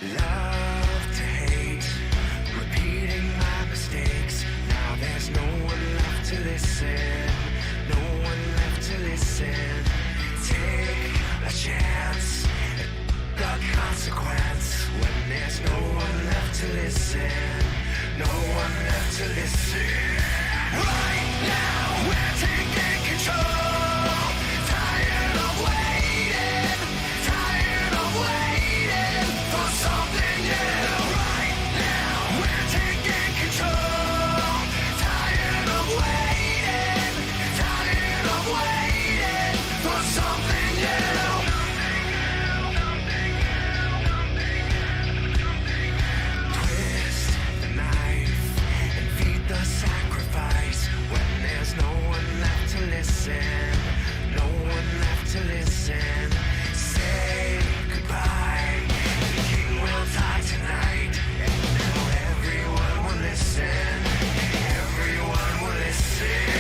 Love to hate, repeating my mistakes. Now there's no one left to listen, no one left to listen. Take a chance, the consequence. When there's no one left to listen, no one left to listen. Right now we're taking control. Tired of waiting, tired of waiting for something new. Right now we're taking control. Tired of waiting, tired of waiting for something new. Twist the knife and feed the sacrifice. When there's no one left to listen, no one left to listen. Say goodbye, the king will die tonight. And now everyone will listen, everyone will listen.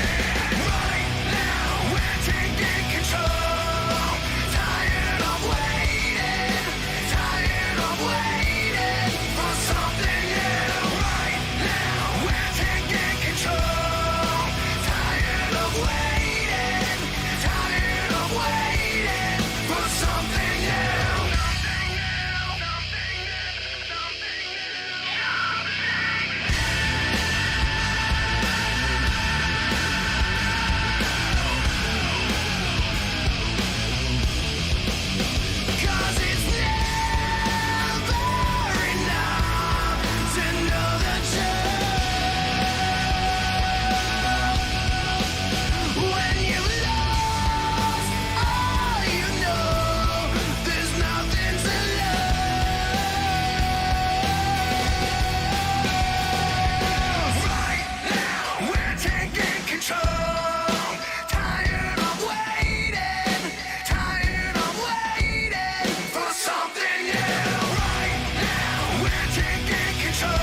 Right now we're taking control. Tired of waiting, tired of waiting for something new. Right now we're taking control. Tired of waiting, tired of waiting for something new. Cause it's never enough to know the truth. When you've lost all you know, there's nothing to lose. Right now we're taking control. Tired of waiting, tired of waiting for something new. Right now we're taking control.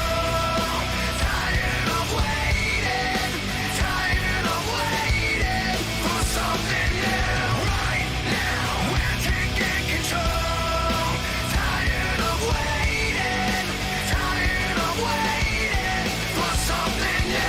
Tired of waiting, tired of waiting for something new. Right now we're taking control. Tired of waiting, tired of waiting for something new.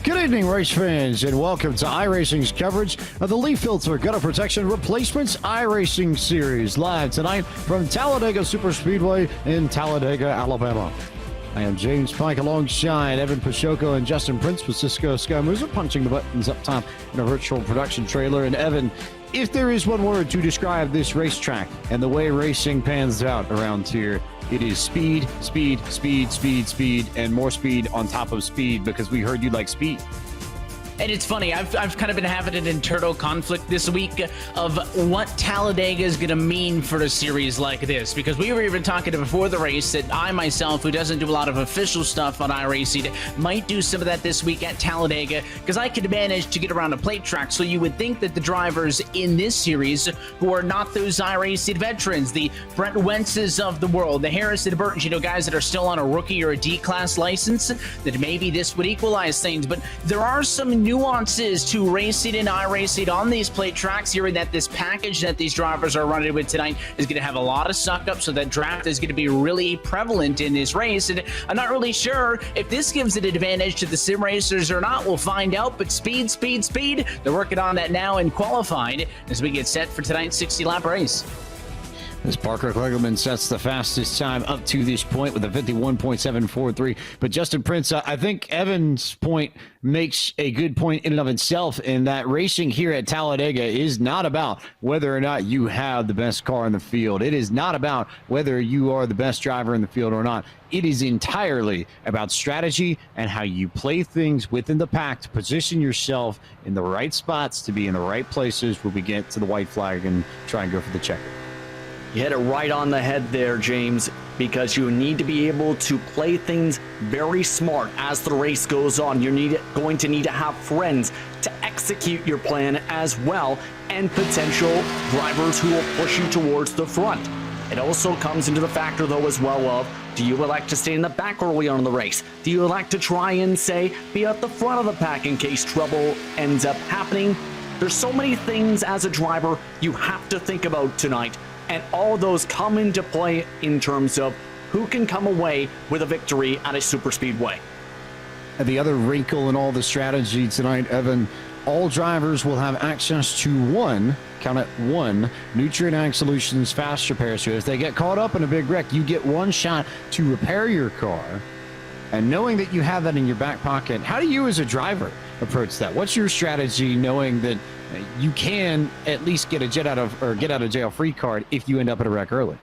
Good evening, race fans, and welcome to iRacing's coverage of the LeafFilter Gutter Protection Replacements iRacing Series, live tonight from Talladega Superspeedway in Talladega, Alabama. I am James Pike alongside Evan Pachoco and Justin Prince with Cisco Scaramouza punching the buttons up top in a virtual production trailer. And Evan, if there is one word to describe this racetrack and the way racing pans out around here, it is speed, speed, speed, speed, speed, and more speed on top of speed, because we heard you like speed. And it's funny, I've kind of been having an internal conflict this week of what Talladega is going to mean for a series like this, because we were even talking before the race that I myself, who doesn't do a lot of official stuff on iRacing, might do some of that this week at Talladega, because I could manage to get around a plate track. So you would think that the drivers in this series, who are not those iRacing veterans, the Brent Wentzes of the world, the Harrison Burtons, guys that are still on a rookie or a D-class license, that maybe this would equalize things. But there are some new nuances to racing and iRacing on these plate tracks, hearing that this package that these drivers are running with tonight is going to have a lot of suck up, so that draft is going to be really prevalent in this race. And I'm not really sure if this gives an advantage to the sim racers or not. We'll find out, but speed. They're working on that now in qualifying as we get set for tonight's 60-lap race. As Parker Kligerman sets the fastest time up to this point with a 51.743. But Justin Prince, I think Evan's point makes a good point in and of itself, in that racing here at Talladega is not about whether or not you have the best car in the field. It is not about whether you are the best driver in the field or not. It is entirely about strategy and how you play things within the pack to position yourself in the right spots, to be in the right places when we get to the white flag and try and go for the checker. You hit it right on the head there, James, because you need to be able to play things very smart as the race goes on. You're going to need to have friends to execute your plan as well, and potential drivers who will push you towards the front. It also comes into the factor, though, as well of, do you elect to stay in the back early on in the race? Do you elect to try and, say, be at the front of the pack in case trouble ends up happening? There's so many things as a driver you have to think about tonight. And all of those come into play in terms of who can come away with a victory at a superspeedway. And the other wrinkle in all the strategy tonight, Evan, all drivers will have access to one, count it, one Nutrient Ag Solutions fast repair. So if they get caught up in a big wreck, you get one shot to repair your car. And knowing that you have that in your back pocket, how do you as a driver approach that? What's your strategy, knowing that you can at least get a get out of jail free card if you end up at a wreck early?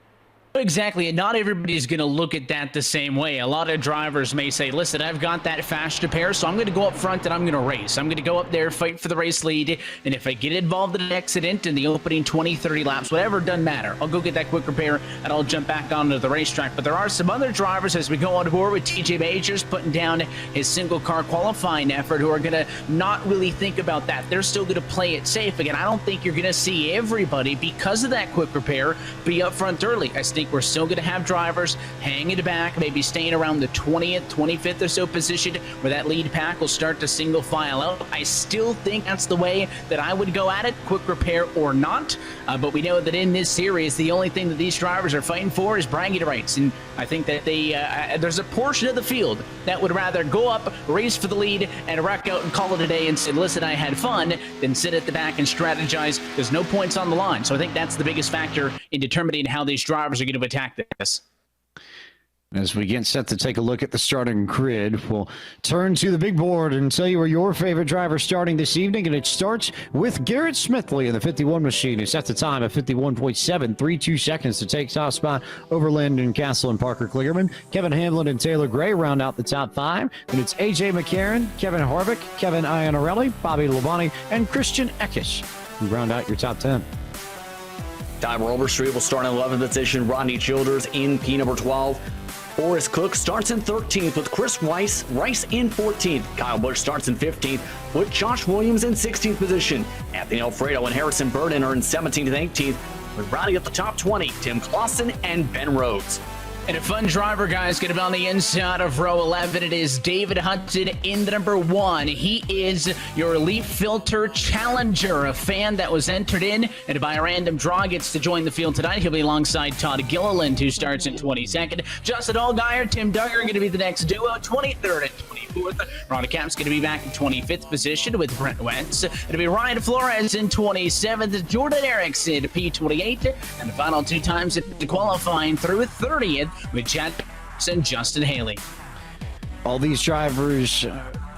Exactly, and not everybody's going to look at that the same way. A lot of drivers may say, listen, I've got that fast repair, so I'm going to go up front and I'm going to race. I'm going to go up there, fight for the race lead, and if I get involved in an accident in the opening 20, 30 laps, whatever, it doesn't matter. I'll go get that quick repair and I'll jump back onto the racetrack. But there are some other drivers, as we go on board with TJ Majors putting down his single car qualifying effort, who are going to not really think about that. They're still going to play it safe. Again, I don't think you're going to see everybody, because of that quick repair, be up front early. I think we're still going to have drivers hanging back, maybe staying around the 20th, 25th or so position, where that lead pack will start to single file out. I still think that's the way that I would go at it, quick repair or not. But we know that in this series, the only thing that these drivers are fighting for is bragging rights. And I think that there's a portion of the field that would rather go up, race for the lead, and wreck out and call it a day and say, listen, I had fun, than sit at the back and strategize. There's no points on the line. So I think that's the biggest factor in determining how these drivers are going to attack this. As we get set to take a look at the starting grid, we'll turn to the big board and tell you where your favorite driver is starting this evening. And it starts with Garrett Smithley in the 51 machine, who sets the time at 51.732 seconds to take top spot over Landon Castle and Parker Kligerman. Kevin Hamlin and Taylor Gray round out the top five. And it's AJ McCarron, Kevin Harvick, Kevin Iannarelli, Bobby Labonte, and Christian Eckes who round out your top 10. Tyler Overstreet will start in 11th position. Rodney Childers in P number 12. Forrest Cook starts in 13th with Chris Rice in 14th. Kyle Busch starts in 15th with Josh Williams in 16th position. Anthony Alfredo and Harrison Burton are in 17th and 18th, with rounding up the top 20, Tim Clausen and Ben Rhodes. And a fun driver, guys, going to be on the inside of row 11. It is David Hudson in the number 1. He is your LeafFilter Challenger, a fan that was entered in and by a random draw gets to join the field tonight. He'll be alongside Todd Gilliland, who starts in 22nd. Justin Allgaier, Tim Duggar are going to be the next duo, 23rd and 24th. Ronda Cap's going to be back in 25th position with Brent Wentz. It'll be Ryan Flores in 27th, Jordan Erickson P28, and the final two times at the qualifying through 30th. With Chad and Justin Haley. All these drivers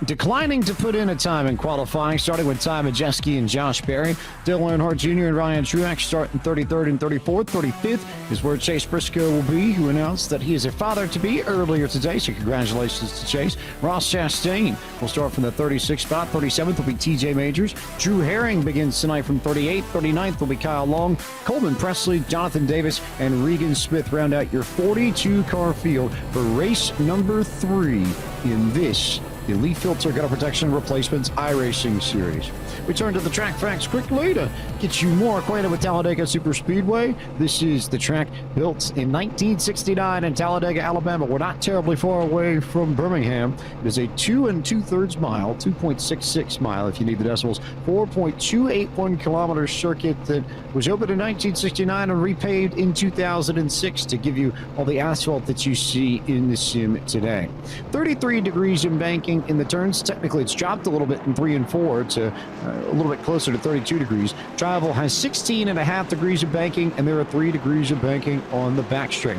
declining to put in a time in qualifying, starting with Ty Majeski and Josh Berry. Dylan Earnhardt Jr. and Ryan Truex starting 33rd and 34th. 35th is where Chase Briscoe will be, who announced that he is a father-to-be earlier today, so congratulations to Chase. Ross Chastain will start from the 36th spot. 37th will be TJ Majors. Drew Herring begins tonight from 38th. 39th will be Kyle Long. Coleman Presley, Jonathan Davis, and Regan Smith round out your 42-car field for race number 3 in this the LeafFilter Gutter Protection Replacements iRacing Series. We turn to the track facts quickly to get you more acquainted with Talladega Superspeedway. This is the track built in 1969 in Talladega, Alabama. We're not terribly far away from Birmingham. It is a 2 2/3 mile, 2.66 mile if you need the decimals, 4.281 kilometer circuit that was opened in 1969 and repaved in 2006 to give you all the asphalt that you see in the sim today. 33 degrees in banking in the turns. Technically, it's dropped a little bit in 3 and 4 to a little bit closer to 32 degrees. Travel has 16.5 degrees of banking, and there are 3 degrees of banking on the back straight.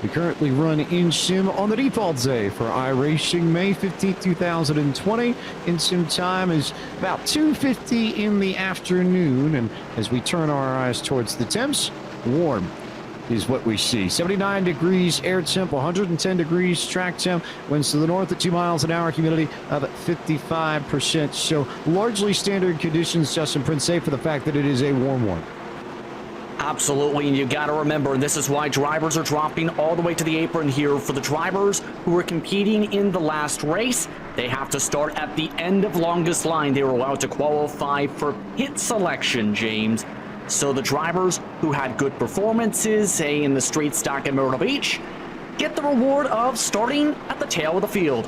We currently run in sim on the default day for iRacing May 15th, 2020. In sim time is about 2:50 in the afternoon, and as we turn our eyes towards the temps, warm is what we see. 79 degrees air temp, 110 degrees track temp, winds to the north at 2 miles an hour, humidity of 55%. So largely standard conditions, Justin Prince, save for the fact that it is a warm one. Absolutely, and you got to remember, this is why drivers are dropping all the way to the apron here. For the drivers who are competing in the last race, they have to start at the end of longest line. They were allowed to qualify for pit selection, James. So the drivers who had good performances, say in the straight stock at Myrtle Beach, get the reward of starting at the tail of the field.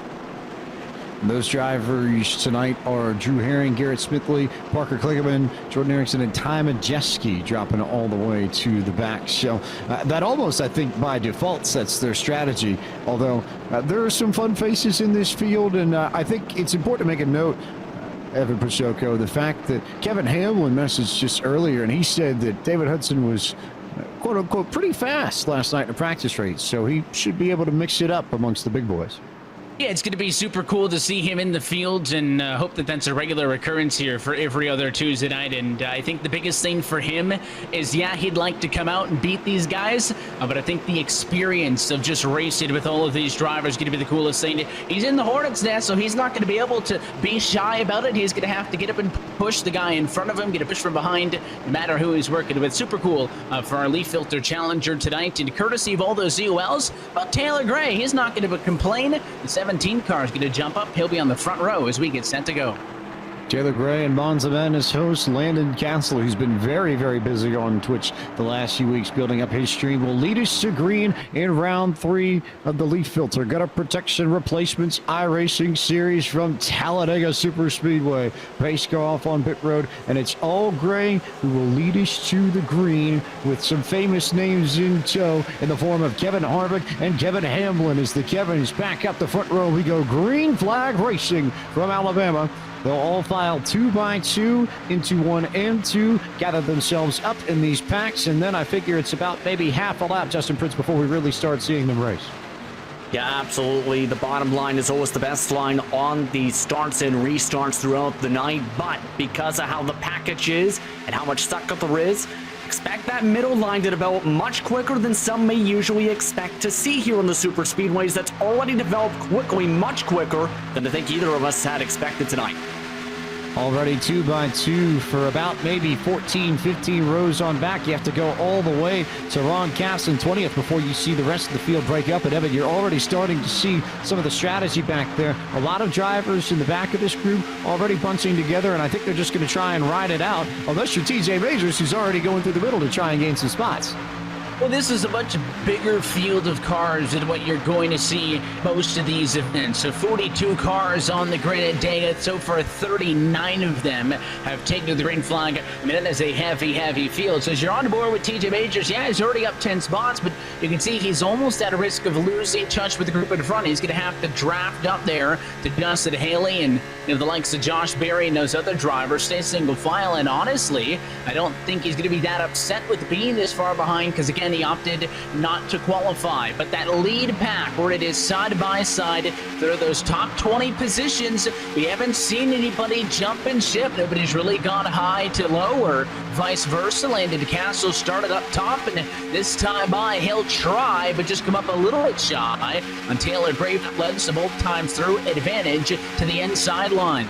Those drivers tonight are Drew Herring, Garrett Smithley, Parker Kligerman, Jordan Erickson, and Ty Majeski dropping all the way to the back. So that almost, I think, by default sets their strategy. Although there are some fun faces in this field, and I think it's important to make a note, Evan Pachoco, the fact that Kevin Hamlin messaged just earlier, and he said that David Hudson was quote-unquote pretty fast last night in the practice race, so he should be able to mix it up amongst the big boys. Yeah, it's going to be super cool to see him in the field, and hope that that's a regular occurrence here for every other Tuesday night. And I think the biggest thing for him is, yeah, he'd like to come out and beat these guys, but I think the experience of just racing with all of these drivers is going to be the coolest thing. He's in the Hornets' nest, so he's not going to be able to be shy about it. He's going to have to get up and push the guy in front of him, get a push from behind, no matter who he's working with. Super cool for our LeafFilter Challenger tonight. And courtesy of all those ZOLs, about Taylor Gray, he's not going to complain. The 17 car is going to jump up. He'll be on the front row as we get set to go. Taylor Gray and Monza Madness host Landon Castle, who's been very, very busy on Twitch the last few weeks building up his stream, will lead us to green in round 3 of the LeafFilter Gutter Protection Replacements iRacing Series from Talladega Superspeedway. Pace go off on pit road, and it's all Gray who will lead us to the green with some famous names in tow in the form of Kevin Harvick and Kevin Hamlin. As the Kevins back up the front row, we go green flag racing from Alabama. They'll all file 2 by 2 into 1 and 2, gather themselves up in these packs, and then I figure it's about maybe half a lap, Justin Prince, before we really start seeing them race. Yeah, absolutely. The bottom line is always the best line on the starts and restarts throughout the night, but because of how the package is and how much suck-up there is, expect that middle line to develop much quicker than some may usually expect to see here on the super speedways. That's already developed quickly, much quicker than I think either of us had expected tonight. Already 2 by 2 for about maybe 14, 15 rows on back. You have to go all the way to Ron Cass in 20th before you see the rest of the field break up. And Evan, you're already starting to see some of the strategy back there. A lot of drivers in the back of this group already bunching together, and I think they're just going to try and ride it out, unless you're TJ Majors, who's already going through the middle to try and gain some spots. Well, this is a much bigger field of cars than what you're going to see most of these events. So 42 cars on the grid at Dega. So far, 39 of them have taken the green flag. I mean, that is a heavy, heavy field. So as you're on board with TJ Majors, yeah, he's already up 10 spots, but you can see he's almost at a risk of losing touch with the group in front. He's going to have to draft up there to Dustin Haley and the likes of Josh Berry and those other drivers stay single file. And honestly, I don't think he's going to be that upset with being this far behind, because again, he opted not to qualify. But that lead pack, where it is side by side through those top 20 positions, we haven't seen anybody jump and ship. Nobody's really gone high to low or vice versa. Landon Castle started up top, and this time by he'll try, but just come up a little bit shy on Taylor Gray, led some old time through advantage to the inside line.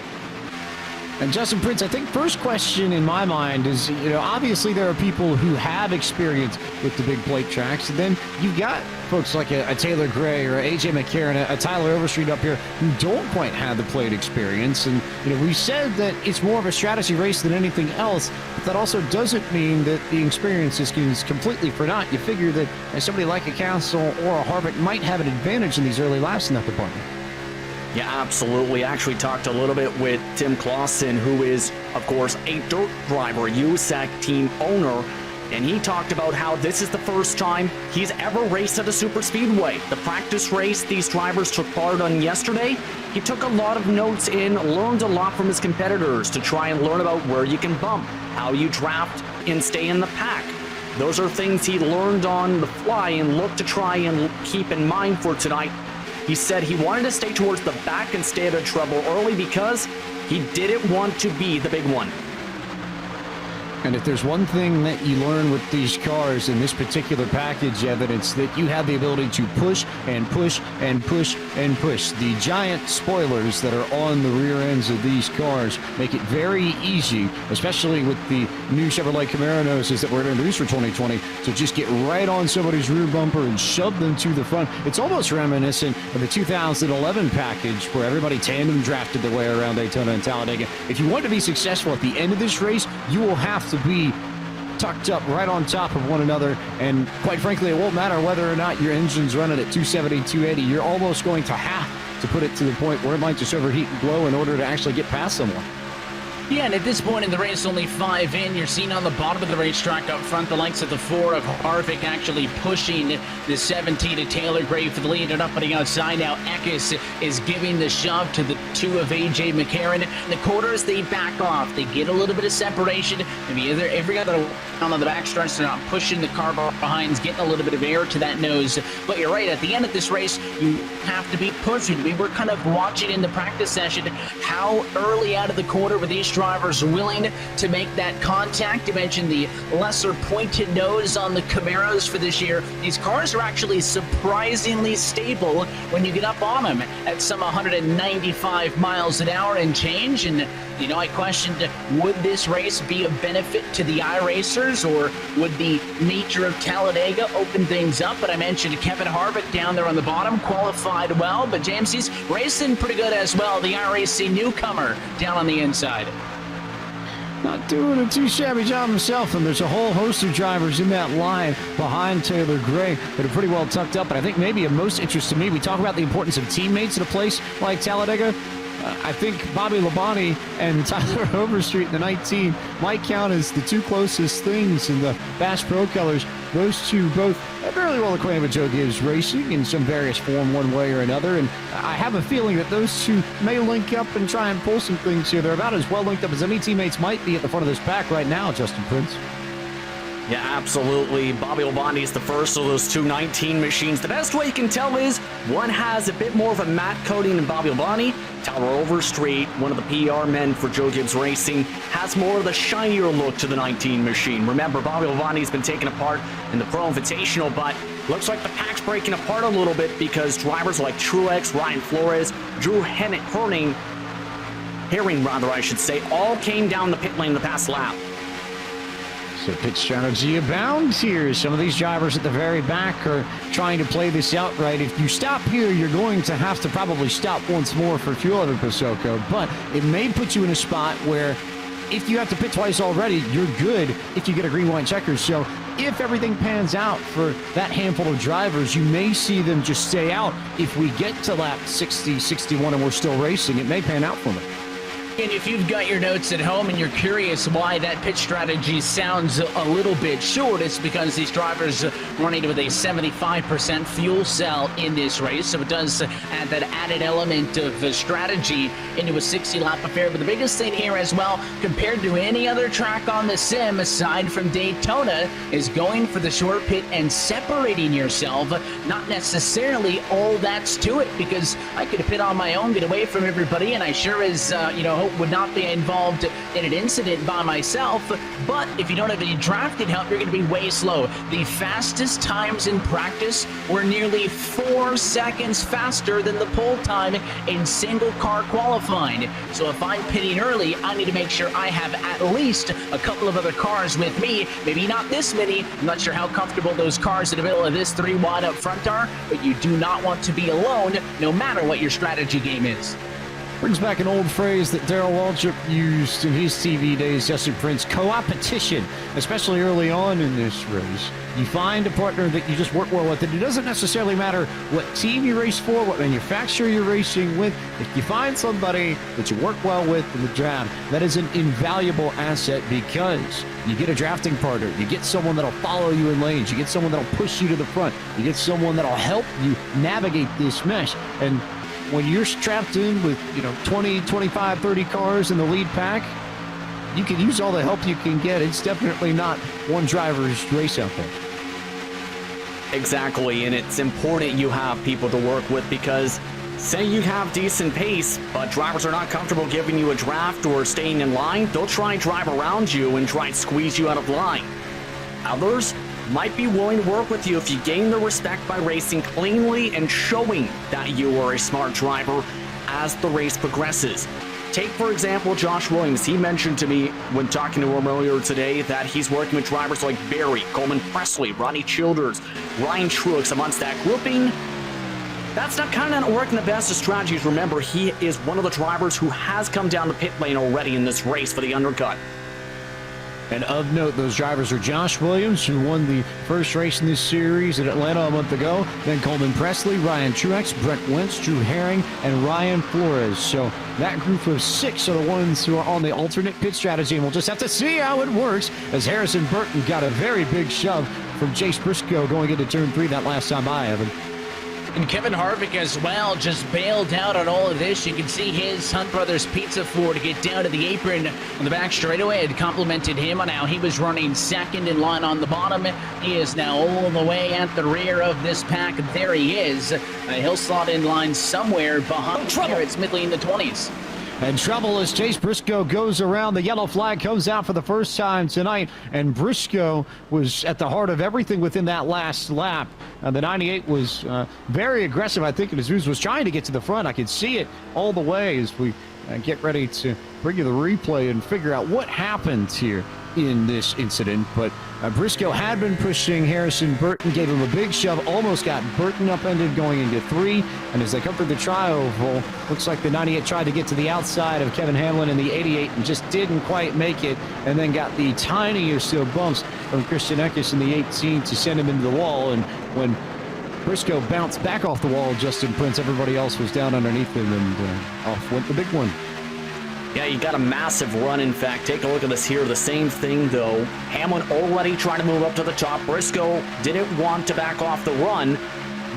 And Justin Prince, I think first question in my mind is, obviously there are people who have experience with the big plate tracks, and then you've got folks like a Taylor Gray or a AJ McCarron, a Tyler Overstreet up here who don't quite have the plate experience. And, we said that it's more of a strategy race than anything else, but that also doesn't mean that the experience is completely for naught. You figure that somebody like a Castle or a Harvick might have an advantage in these early laps in that department. Yeah, absolutely. I actually talked a little bit with Tim Clausen, who is, of course, a dirt driver, USAC team owner, and he talked about how this is the first time he's ever raced at a super speedway. The practice race these drivers took part on yesterday, he took a lot of notes in, learned a lot from his competitors to try and learn about where you can bump, how you draft and stay in the pack. Those are things he learned on the fly and looked to try and keep in mind for tonight. He said he wanted to stay towards the back and stay out of trouble early because he didn't want to be the big one. And if there's one thing that you learn with these cars in this particular package, evidence that you have the ability to push and push and push and push. The giant spoilers that are on the rear ends of these cars make it very easy, especially with the new Chevrolet Camaro noses that were introduced for 2020, to just get right on somebody's rear bumper and shove them to the front. It's almost reminiscent of the 2011 package where everybody tandem drafted their way around Daytona and Talladega. If you want to be successful at the end of this race, you will have to be tucked up right on top of one another, and quite frankly, it won't matter whether or not your engine's running at 270, 280. You're almost going to have to put it to the point where it might just overheat and blow in order to actually get past someone. Yeah, and at this point in the race, only 5 in. You're seeing on the bottom of the racetrack up front the likes of the 4 of Harvick actually pushing the 17 to Taylor Gray for the lead, and up on the outside now Eckes is giving the shove to the 2 of AJ McCarron. In the quarters, they back off. They get a little bit of separation. Maybe every other on the back stretch, they're not pushing the car behind, getting a little bit of air to that nose. But you're right, at the end of this race, you have to be pushing. We were kind of watching in the practice session how early out of the quarter were these drivers willing to make that contact. You mentioned the lesser pointed nose on the Camaros for this year. These cars are actually surprisingly stable when you get up on them at some 195 miles an hour and change. And I questioned, would this race be a benefit to the iRacers, or would the nature of Talladega open things up? But I mentioned Kevin Harvick down there on the bottom, qualified well, but James, he's racing pretty good as well. The iRacing newcomer down on the inside. Not doing a too shabby job himself, and there's a whole host of drivers in that line behind Taylor Gray that are pretty well tucked up. But I think maybe of most interest to me, we talk about the importance of teammates at a place like Talladega. I think Bobby Labonte and Tyler Overstreet in the 19 might count as the 2 closest things in the Bass Pro colors. Those two both are fairly well acquainted with Joe Gibbs Racing in some various form one way or another, and I have a feeling that those two may link up and try and pull some things here. They're about as well linked up as any teammates might be at the front of this pack right now, Justin Prince. Yeah, absolutely. Bobby Labonte is the first of those 219 machines. The best way you can tell is one has a bit more of a matte coating than Bobby Labonte. Tyler Overstreet, one of the PR men for Joe Gibbs Racing, has more of the shinier look to the 19 machine. Remember, Bobby Labonte's been taken apart in the Pro Invitational, but looks like the pack's breaking apart a little bit because drivers like Truex, Ryan Flores, Drew Herring, all came down the pit lane the past lap. So pit strategy abounds here. Some of these drivers at the very back are trying to play this out right. If you stop here, you're going to have to probably stop once more for fuel out of Pasoko. But it may put you in a spot where if you have to pit twice already, you're good if you get a green, white checker. So if everything pans out for that handful of drivers, you may see them just stay out. If we get to lap 60, 61, and we're still racing, it may pan out for them. And if you've got your notes at home and you're curious why that pit strategy sounds a little bit short, it's because these drivers are running with a 75% fuel cell in this race, so it does add that added element of strategy into a 60-lap affair. But the biggest thing here as well, compared to any other track on the sim aside from Daytona, is going for the short pit and separating yourself. Not necessarily all that's to it, because I could pit on my own, get away from everybody, and I sure as, hope would not be involved in an incident by myself, but if you don't have any drafted help, you're going to be way slow. The fastest times in practice were nearly 4 seconds faster than the pole time in single car qualifying. So if I'm pitting early, I need to make sure I have at least a couple of other cars with me. Maybe not this many. I'm not sure how comfortable those cars in the middle of this 3 wide up front are, but you do not want to be alone no matter what your strategy game is. Brings back an old phrase that Darrell Waltrip used in his TV days, Justin Prince, co-opetition, especially early on in this race. You find a partner that you just work well with, and it doesn't necessarily matter what team you race for, what manufacturer you're racing with. If you find somebody that you work well with in the draft, that is an invaluable asset because you get a drafting partner, you get someone that'll follow you in lanes, you get someone that'll push you to the front, you get someone that'll help you navigate this mesh. And when you're strapped in with, 20, 25, 30 cars in the lead pack, you can use all the help you can get. It's definitely not one driver's race out there. Exactly, and it's important you have people to work with because say you have decent pace, but drivers are not comfortable giving you a draft or staying in line, they'll try and drive around you and try and squeeze you out of line. Others might be willing to work with you if you gain their respect by racing cleanly and showing that you are a smart driver as the race progresses. Take, for example, Josh Williams. He mentioned to me when talking to him earlier today that he's working with drivers like Barry, Coleman Presley, Ronnie Childers, Ryan Truex amongst that grouping. That's not kind of not working the best of strategies. Remember, he is one of the drivers who has come down the pit lane already in this race for the undercut. And of note, those drivers are Josh Williams, who won the first race in this series at Atlanta a month ago, then Coleman Presley, Ryan Truex, Brett Wentz, Drew Herring, and Ryan Flores. So that group of 6 are the ones who are on the alternate pit strategy, and we'll just have to see how it works as Harrison Burton got a very big shove from Chase Briscoe going into turn 3 that last time by, Evan. And Kevin Harvick as well just bailed out on all of this. You can see his Hunt Brothers Pizza floor to get down to the apron on the back straightaway. Had complimented him on how he was running second in line on the bottom. He is now all the way at the rear of this pack. There he is. He'll slot in line somewhere behind Garrett Smithley in the 20s. And trouble as Chase Briscoe goes around. The yellow flag comes out for the first time tonight, and Briscoe was at the heart of everything within that last lap. The 98 was very aggressive, I think, and his was trying to get to the front. I could see it all the way as we get ready to bring you the replay and figure out what happened here in this incident. But Briscoe had been pushing Harrison Burton, gave him a big shove, almost got Burton upended going into 3. And as they come through the tri-oval, looks like the 98 tried to get to the outside of Kevin Hamlin in the 88 and just didn't quite make it, and then got the tiniest of bumps from Christian Eckes in the 18 to send him into the wall. And when Briscoe bounced back off the wall, Justin Prince, everybody else was down underneath him, and off went the big one. Yeah, you got a massive run. In fact, take a look at this here. The same thing, though. Hamlin already trying to move up to the top. Briscoe didn't want to back off the run.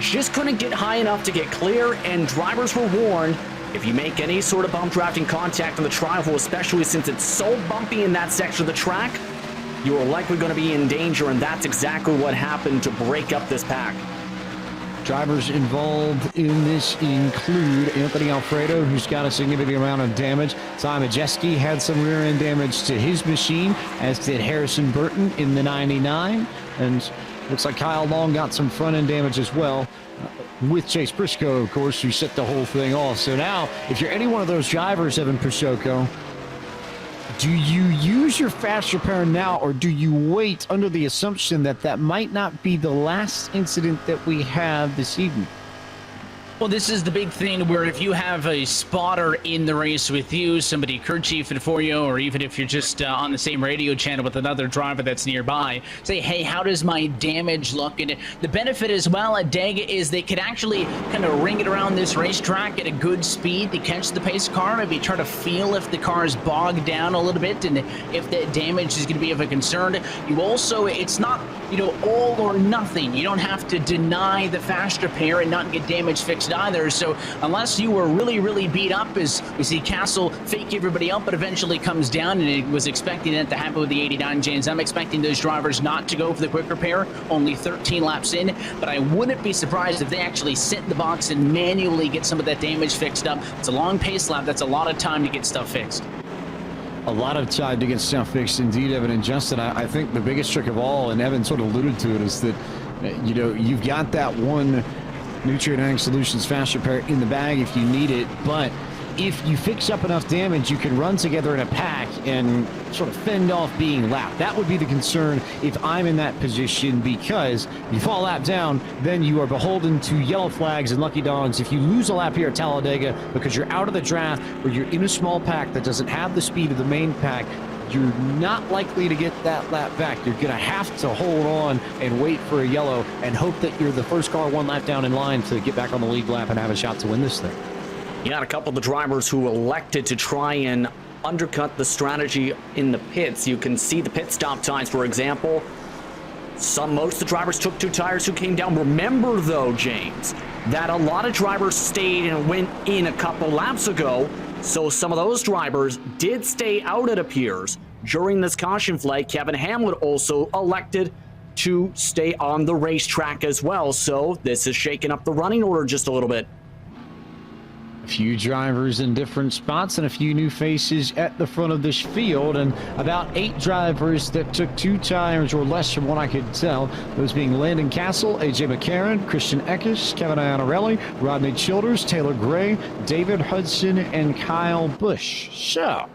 Just couldn't get high enough to get clear, and drivers were warned, if you make any sort of bump drafting contact on the tri-oval, especially since it's so bumpy in that section of the track, you are likely going to be in danger, and that's exactly what happened to break up this pack. Drivers involved in this include Anthony Alfredo, who's got a significant amount of damage. Ty Majeski had some rear-end damage to his machine, as did Harrison Burton in the 99. And looks like Kyle Long got some front-end damage as well, with Chase Briscoe, of course, who set the whole thing off. So now, if you're any one of those drivers, Evan Prisoko, do you use your fast repair now, or do you wait under the assumption that that might not be the last incident that we have this evening? Well, this is the big thing where if you have a spotter in the race with you, somebody kerchiefing for you, or even if you're just on the same radio channel with another driver that's nearby, say, hey, how does my damage look? And the benefit as well at Dega is they could actually kind of ring it around this racetrack at a good speed to catch the pace car, maybe try to feel if the car is bogged down a little bit and if that damage is going to be of a concern. You also, it's not, all or nothing. You don't have to deny the fast repair and not get damage fixed fixed either. So unless you were really, really beat up, as we see Castle fake everybody out, but eventually comes down, and it was expecting that to happen with the 89, James. I'm expecting those drivers not to go for the quick repair, only 13 laps in, but I wouldn't be surprised if they actually sit in the box and manually get some of that damage fixed up. It's a long pace lap. That's a lot of time to get stuff fixed. A lot of time to get stuff fixed, indeed, Evan and Justin. I think the biggest trick of all, and Evan sort of alluded to it, is that, you know, you've got that one Nutrient Ag Solutions fast repair in the bag if you need it, but if you fix up enough damage, you can run together in a pack and sort of fend off being lapped. That would be the concern if I'm in that position, because you fall lap down, then you are beholden to yellow flags and lucky dogs. If you lose a lap here at Talladega because you're out of the draft or you're in a small pack that doesn't have the speed of the main pack, you're not likely to get that lap back. You're going to have to hold on and wait for a yellow and hope that you're the first car one lap down in line to get back on the lead lap and have a shot to win this thing. You got a couple of the drivers who elected to try and undercut the strategy in the pits. You can see the pit stop times, for example. Most of the drivers took 2 tires who came down. Remember, though, James, that a lot of drivers stayed and went in a couple laps ago. So some of those drivers did stay out, it appears, during this caution flag. Kevin Hamlin also elected to stay on the racetrack as well. So this is shaking up the running order just a little bit. A few drivers in different spots and a few new faces at the front of this field, and about 8 drivers that took 2 tires or less from what I could tell. Those being Landon Castle, AJ McCarron, Christian Eckes, Kevin Iannarelli, Rodney Childers, Taylor Gray, David Hudson, and Kyle Busch. So,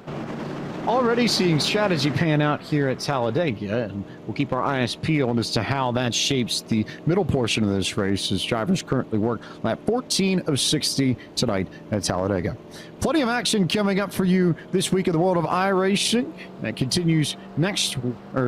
already seeing strategy pan out here at Talladega, and we'll keep our eyes peeled as to how that shapes the middle portion of this race as drivers currently work lap 14 of 60 tonight at Talladega. Plenty of action coming up for you this week in the world of iRacing. That continues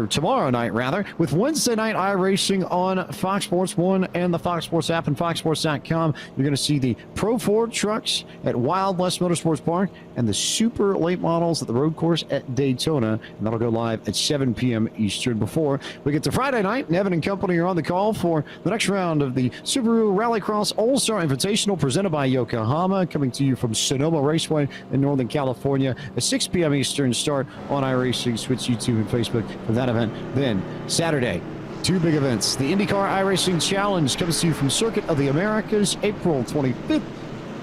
tomorrow night, with Wednesday night iRacing on Fox Sports 1 and the Fox Sports app and foxsports.com. You're going to see the Pro 4 trucks at Wild West Motorsports Park and the super late models at the road course at Daytona, and that'll go live at 7 p.m. Eastern. Before we get to Friday night, Nevin and company are on the call for the next round of the Subaru Rallycross All-Star Invitational presented by Yokohama, coming to you from Sonoma Raceway in Northern California. A 6 p.m. Eastern start on iRacing, Twitch, YouTube, and Facebook for that event. Then Saturday, 2 big events. The IndyCar iRacing Challenge comes to you from Circuit of the Americas, April 25th.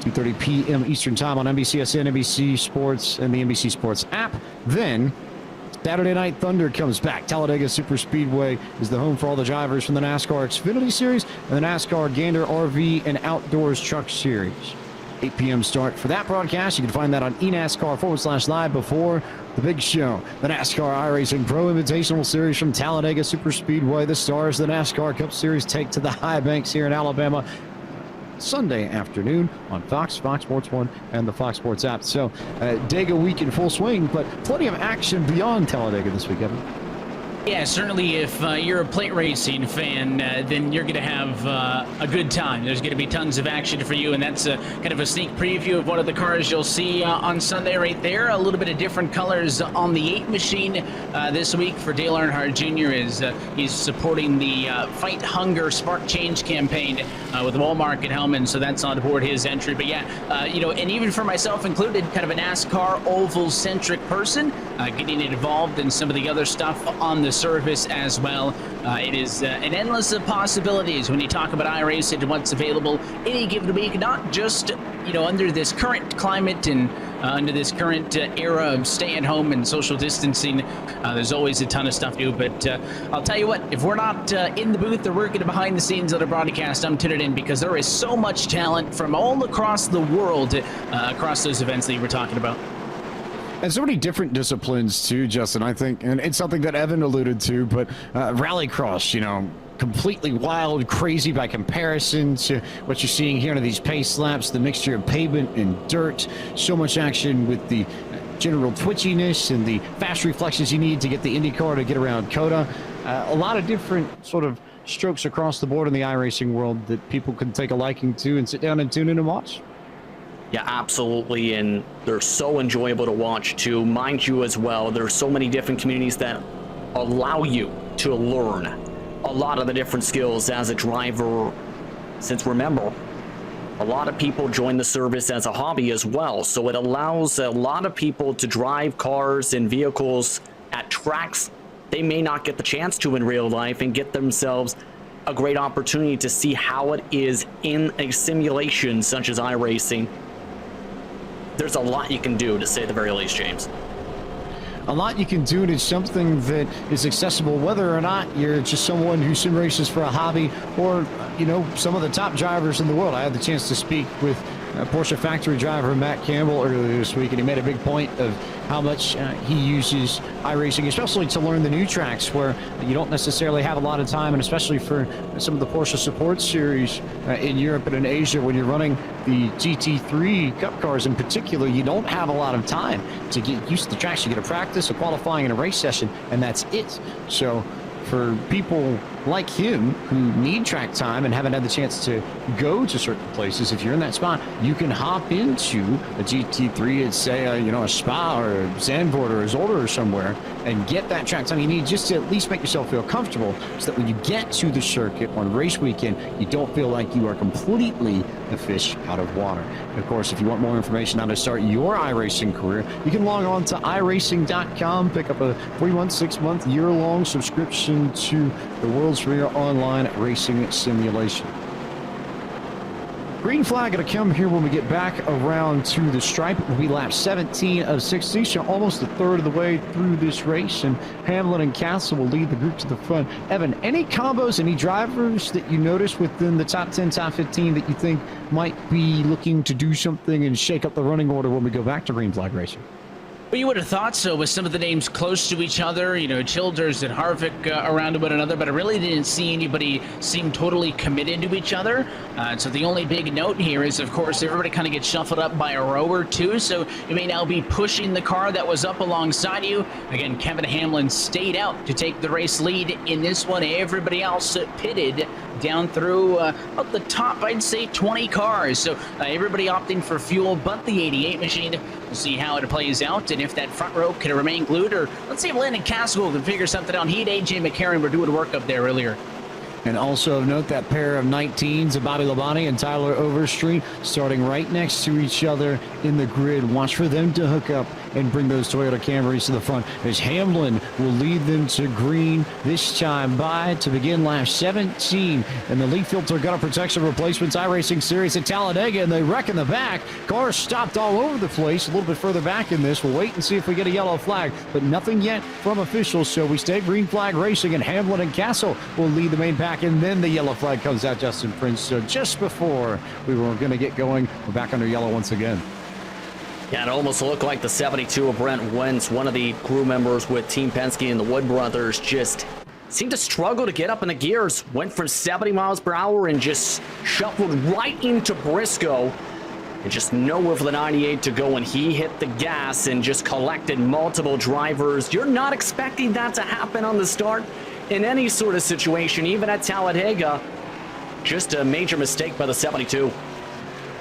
2:30 p.m. Eastern Time on NBCSN, NBC Sports, and the NBC Sports app. Then Saturday Night Thunder comes back. Talladega Superspeedway is the home for all the drivers from the NASCAR Xfinity Series and the NASCAR Gander RV and Outdoors Truck Series. 8 p.m. start for that broadcast. You can find that on eNASCAR/live before the big show. The NASCAR iRacing Pro Invitational Series from Talladega Superspeedway. The stars of the NASCAR Cup Series take to the high banks here in Alabama Sunday afternoon on Fox Sports 1, and the Fox Sports app. So, Dega week in full swing, but plenty of action beyond Talladega this weekend. Yeah, certainly if you're a plate racing fan, then you're going to have a good time. There's going to be tons of action for you, and that's kind of a sneak preview of one of the cars you'll see on Sunday right there. A little bit of different colors on the 8 machine this week for Dale Earnhardt Jr. is he's supporting the Fight Hunger Spark Change campaign with Walmart at Hellman, so that's on board his entry. But yeah, and even for myself included, kind of a NASCAR oval-centric person, getting involved in some of the other stuff on the service as well. It is an endless of possibilities when you talk about iRacing and what's available any given week, not just under this current climate and under this current era of staying home and social distancing. There's always a ton of stuff to do, but I'll tell you what, if we're not in the booth or working behind the scenes of the broadcast, I'm tuning in because there is so much talent from all across the world across those events that you were talking about. And so many different disciplines too, Justin, I think, and it's something that Evan alluded to, but rallycross, completely wild, crazy by comparison to what you're seeing here in these pace laps, the mixture of pavement and dirt, so much action with the general twitchiness and the fast reflexes you need to get the IndyCar to get around COTA. A lot of different sort of strokes across the board in the iRacing world that people can take a liking to and sit down and tune in and watch. Yeah, absolutely, and they're so enjoyable to watch too. Mind you as well, there's so many different communities that allow you to learn a lot of the different skills as a driver, since remember, a lot of people join the service as a hobby as well. So it allows a lot of people to drive cars and vehicles at tracks they may not get the chance to in real life and get themselves a great opportunity to see how it is in a simulation such as iRacing. There's a lot you can do, to say the very least, James. A lot you can do, and it's something that is accessible whether or not you're just someone who sim races for a hobby or, you know, some of the top drivers in the world. I had the chance to speak with Porsche factory driver Matt Campbell earlier this week, and he made a big point of how much he uses iRacing, especially to learn the new tracks where you don't necessarily have a lot of time, and especially for some of the Porsche support series in Europe and in Asia, when you're running the GT3 Cup cars in particular, you don't have a lot of time to get used to the tracks. You get a practice, a qualifying, and a race session, and that's it. So for people like him who need track time and haven't had the chance to go to certain places, if you're in that spot, you can hop into a GT3 at, say, a Spa or a Zandvoort or a Zolder or somewhere and get that track time you need just to at least make yourself feel comfortable, so that when you get to the circuit on race weekend, you don't feel like you are completely the fish out of water. And of course, if you want more information on how to start your iRacing career, you can log on to iRacing.com, pick up a 3-month, 6-month, year-long subscription to the world's premier online racing simulation. Green flag going to come here when we get back around to the stripe. It will be lap 17 of 60, so almost a third of the way through this race, and Hamlin and Castle will lead the group to the front. Evan, any combos, any drivers that you notice within the top 10, top 15 that you think might be looking to do something and shake up the running order when we go back to green flag racing? Well, you would have thought so with some of the names close to each other, you know, Childers and Harvick around one another, but I really didn't see anybody seem totally committed to each other. So the only big note here is, of course, everybody kind of gets shuffled up by a row or two, so you may now be pushing the car that was up alongside you. Again, Kevin Hamlin stayed out to take the race lead in this one. Everybody else pitted down through about the top, I'd say, 20 cars. So everybody opting for fuel but the 88 machine. We'll see how it plays out and if that front row can remain glued, or let's see if Landon Castle can figure something out. He and AJ McCarron were doing work up there earlier. And also note that pair of 19s, Bobby Labonte and Tyler Overstreet, starting right next to each other in the grid. Watch for them to hook up and bring those Toyota Camrys to the front, as Hamlin will lead them to green this time to begin lap 17 in the LeafFilter Gutter Protection Replacements iRacing Series at Talladega, and they wreck in the back. Cars stopped all over the place. A little bit further back in this. We'll wait and see if we get a yellow flag, but nothing yet from officials, so we stay green flag racing, and Hamlin and Castle will lead the main pack, and then the yellow flag comes out, Justin Prince. So just before we were going to get going, we're back under yellow once again. Yeah, it almost looked like the 72 of Brent Wentz, one of the crew members with Team Penske and the Wood brothers, just seemed to struggle to get up in the gears. Went from 70 miles per hour and just shuffled right into Briscoe. And just nowhere for the 98 to go, and he hit the gas and just collected multiple drivers. You're not expecting that to happen on the start in any sort of situation, even at Talladega. Just a major mistake by the 72.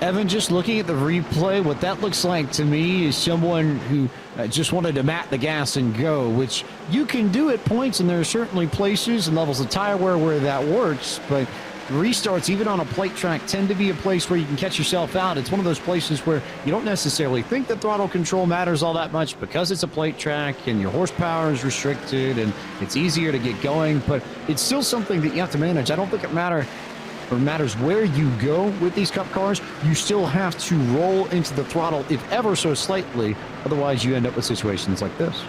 Evan, just looking at the replay, what that looks like to me is someone who just wanted to mat the gas and go, which you can do at points, and there are certainly places and levels of tire wear where that works, but restarts, even on a plate track, tend to be a place where you can catch yourself out. It's one of those places where you don't necessarily think that throttle control matters all that much because it's a plate track and your horsepower is restricted and it's easier to get going, but it's still something that you have to manage. I don't think it matters where you go with these Cup cars. You still have to roll into the throttle, if ever so slightly. Otherwise, you end up with situations like this.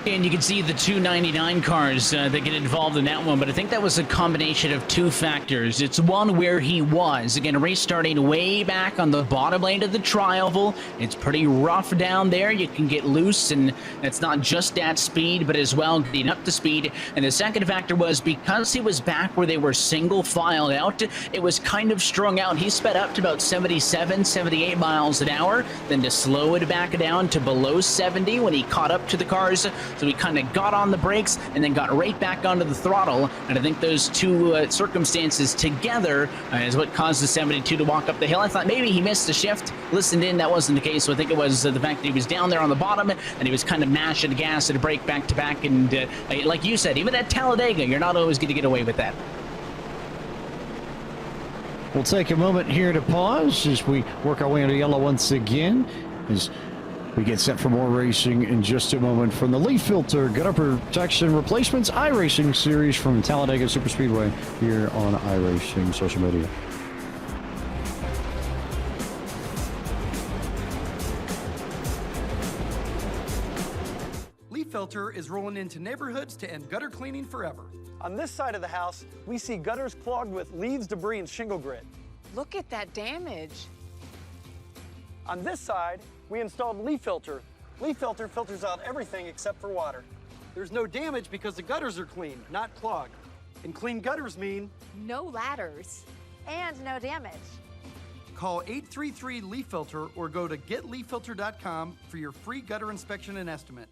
And you can see the 299 cars that get involved in that one, but I think that was a combination of two factors. It's one, where he was. Again, race starting way back on the bottom lane of the tri-oval. It's pretty rough down there. You can get loose, and it's not just at speed, but as well getting up to speed. And the second factor was because he was back where they were single filed out, it was kind of strung out. He sped up to about 77, 78 miles an hour, then to slow it back down to below 70 when he caught up to the cars. So he kind of got on the brakes and then got right back onto the throttle. And I think those two circumstances together is what caused the 72 to walk up the hill. I thought maybe he missed a shift. Listened in, that wasn't the case. So I think it was the fact that he was down there on the bottom and he was kind of mashing the gas and brake back to back. And like you said, even at Talladega, you're not always going to get away with that. We'll take a moment here to pause as we work our way into yellow once again, as we get set for more racing in just a moment from the LeafFilter Gutter Protection Replacements iRacing series from Talladega Superspeedway here on iRacing social media. LeafFilter is rolling into neighborhoods to end gutter cleaning forever. On this side of the house, we see gutters clogged with leaves, debris, and shingle grit. Look at that damage. On this side, we installed LeafFilter. LeafFilter filters out everything except for water. There's no damage because the gutters are clean, not clogged. And clean gutters mean No ladders. And no damage. call 833-LeafFilter or go to getleaffilter.com for your free gutter inspection and estimate.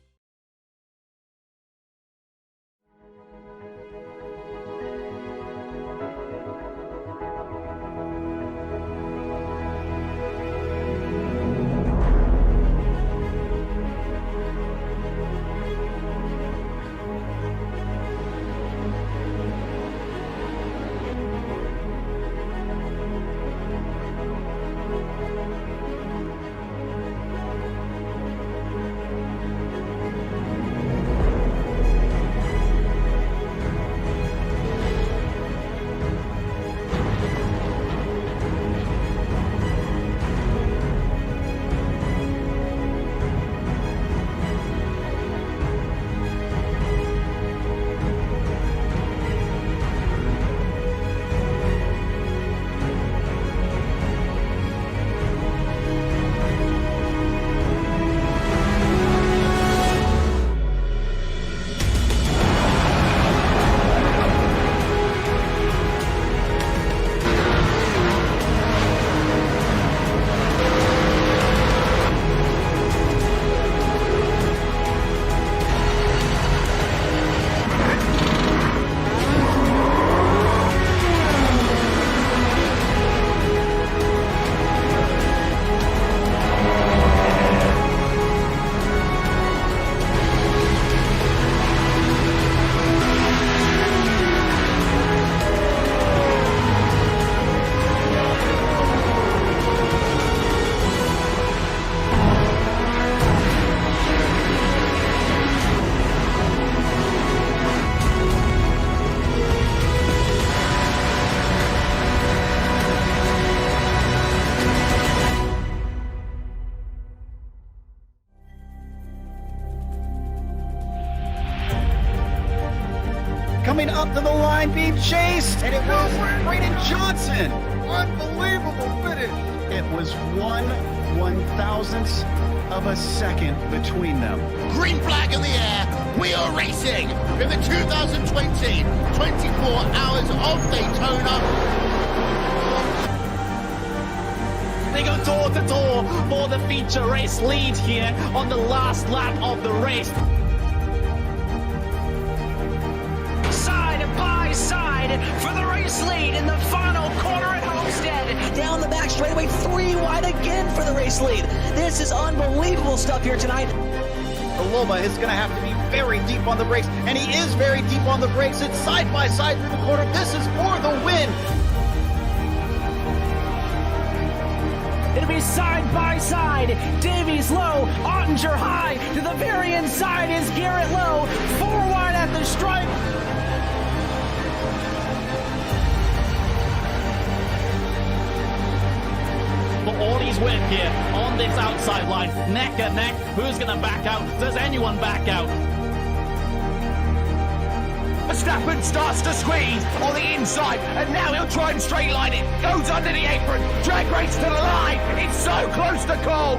Coming up to the line, being chased, and it was Braden Johnson. Unbelievable finish. It was 1/1000th of a second between them. Green flag in the air. We are racing in the 2020 24 Hours of Daytona. They go door to door for the feature race lead here on the last lap of the race. Side by side for the race lead in the final corner at Homestead. Down the back straightaway, 3 wide again for the race lead. This is unbelievable stuff here tonight. Aloma is going to have to be very deep on the brakes, and he is very deep on the brakes. It's side by side through the corner. This is for the win. It'll be side by side. Davies low, Ottinger high. To the very inside is Garrett low. 4 wide at the stripe. For all his work here on this outside line, neck and neck. Who's going to back out? Does anyone back out? Verstappen starts to squeeze on the inside, and now he'll try and straight line it. Goes under the apron, drag race to the line. It's so close to call.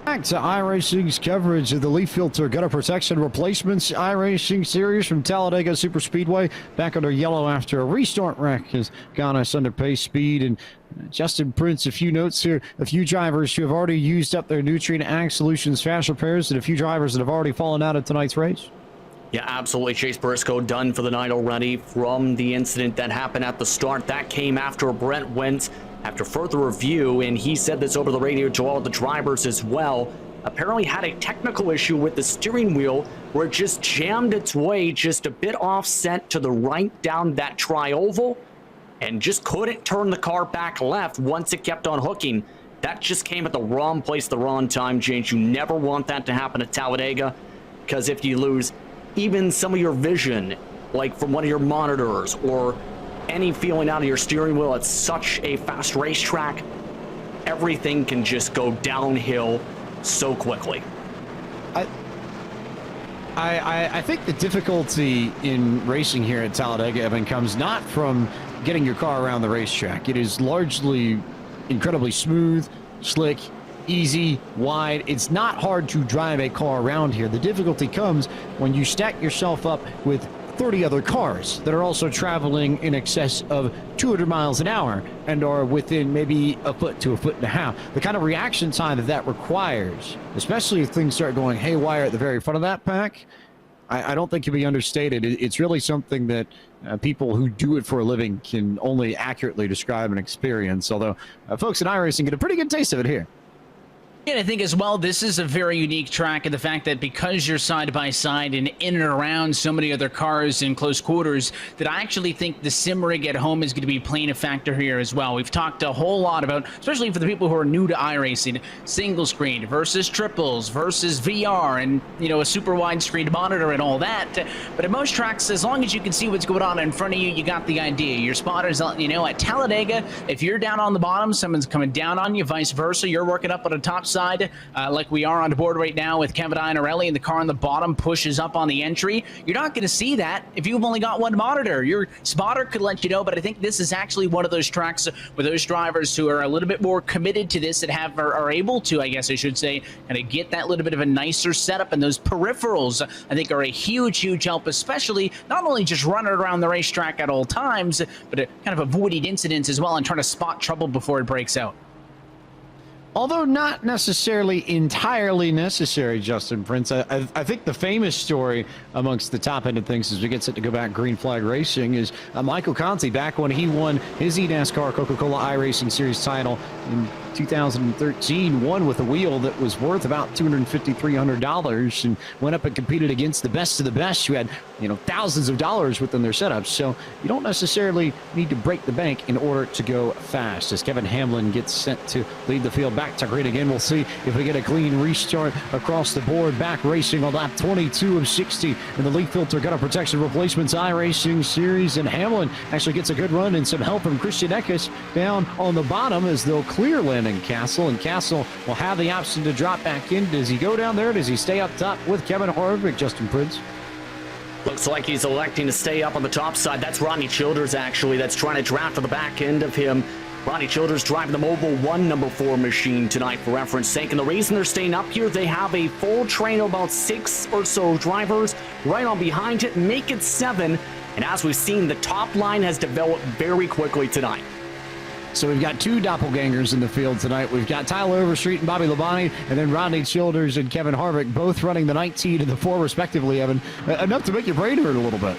Back to iRacing's coverage of the LeafFilter Gutter Protection Replacements iRacing series from Talladega Superspeedway. Back under yellow after a restart wreck has got us under pace speed. And Justin Prince, a few notes here. A few drivers who have already used up their Nutrient Ag Solutions fast repairs, and a few drivers that have already fallen out of tonight's race. Yeah, absolutely. Chase Briscoe done for the night already from the incident that happened at the start. That came after Brent went after further review, and he said this over the radio to all the drivers as well, apparently had a technical issue with the steering wheel where it just jammed its way just a bit offset to the right down that tri-oval and just couldn't turn the car back left once it kept on hooking. That just came at the wrong place, the wrong time, James. You never want that to happen at Talladega, because if you lose even some of your vision, like from one of your monitors or any feeling out of your steering wheel at such a fast racetrack, everything can just go downhill so quickly. I think the difficulty in racing here at Talladega, Evan, comes not from getting your car around the racetrack. It is largely incredibly smooth, slick, easy, wide. It's not hard to drive a car around here. The difficulty comes when you stack yourself up with 30 other cars that are also traveling in excess of 200 miles an hour and are within maybe a foot to a foot and a half. The kind of reaction time that requires, especially if things start going haywire at the very front of that pack, I don't think can be understated. It's really something that people who do it for a living can only accurately describe and experience, although folks in iRacing get a pretty good taste of it here. And I think as well, this is a very unique track in the fact that because you're side by side and in and around so many other cars in close quarters, that I actually think the sim rig at home is going to be playing a factor here as well. We've talked a whole lot about, especially for the people who are new to iRacing, single screen versus triples versus VR and, you know, a super wide screen monitor and all that. But at most tracks, as long as you can see what's going on in front of you, you got the idea. Your spotters, you know, at Talladega, if you're down on the bottom, someone's coming down on you, vice versa. You're working up on the top side, like we are on the board right now with Kevin Iannarelli, and the car on the bottom pushes up on the entry. You're not going to see that if you've only got one monitor. Your spotter could let you know, but I think this is actually one of those tracks where those drivers who are a little bit more committed to this and are able to, I guess I should say, kind of get that little bit of a nicer setup, and those peripherals, I think, are a huge help, especially not only just running around the racetrack at all times, but kind of avoiding incidents as well and trying to spot trouble before it breaks out. Although not necessarily entirely necessary, Justin Prince. I think the famous story amongst the top end of things as we get set to go back green flag racing is Michael Conti back when he won his eNASCAR Coca-Cola iRacing Series title in 2013, won with a wheel that was worth about $250-300 and went up and competed against the best of the best who had, you know, thousands of dollars within their setups. So you don't necessarily need to break the bank in order to go fast. As Kevin Hamlin gets sent to lead the field back to green again, we'll see if we get a clean restart across the board. Back racing on lap 22 of 60 in the LeafFilter Gutter Protection Replacements iRacing Series, and Hamlin actually gets a good run and some help from Christian Eckes down on the bottom as they'll clear Landon Castle, and Castle will have the option to drop back in. Does he go down there? Does he stay up top with Kevin Harvick, Justin Prince? Looks like he's electing to stay up on the top side. That's Rodney Childers, actually, that's trying to draft to the back end of him. Rodney Childers driving the Mobil 1 number 4 machine tonight for reference sake. And the reason they're staying up here, they have a full train of about 6 or so drivers right on behind it, make it 7. And as we've seen, the top line has developed very quickly tonight. So we've got two doppelgangers in the field tonight. We've got Tyler Overstreet and Bobby Labonte, and then Rodney Childers and Kevin Harvick, both running the 19 and the 4 respectively, Evan. Enough to make your brain hurt a little bit.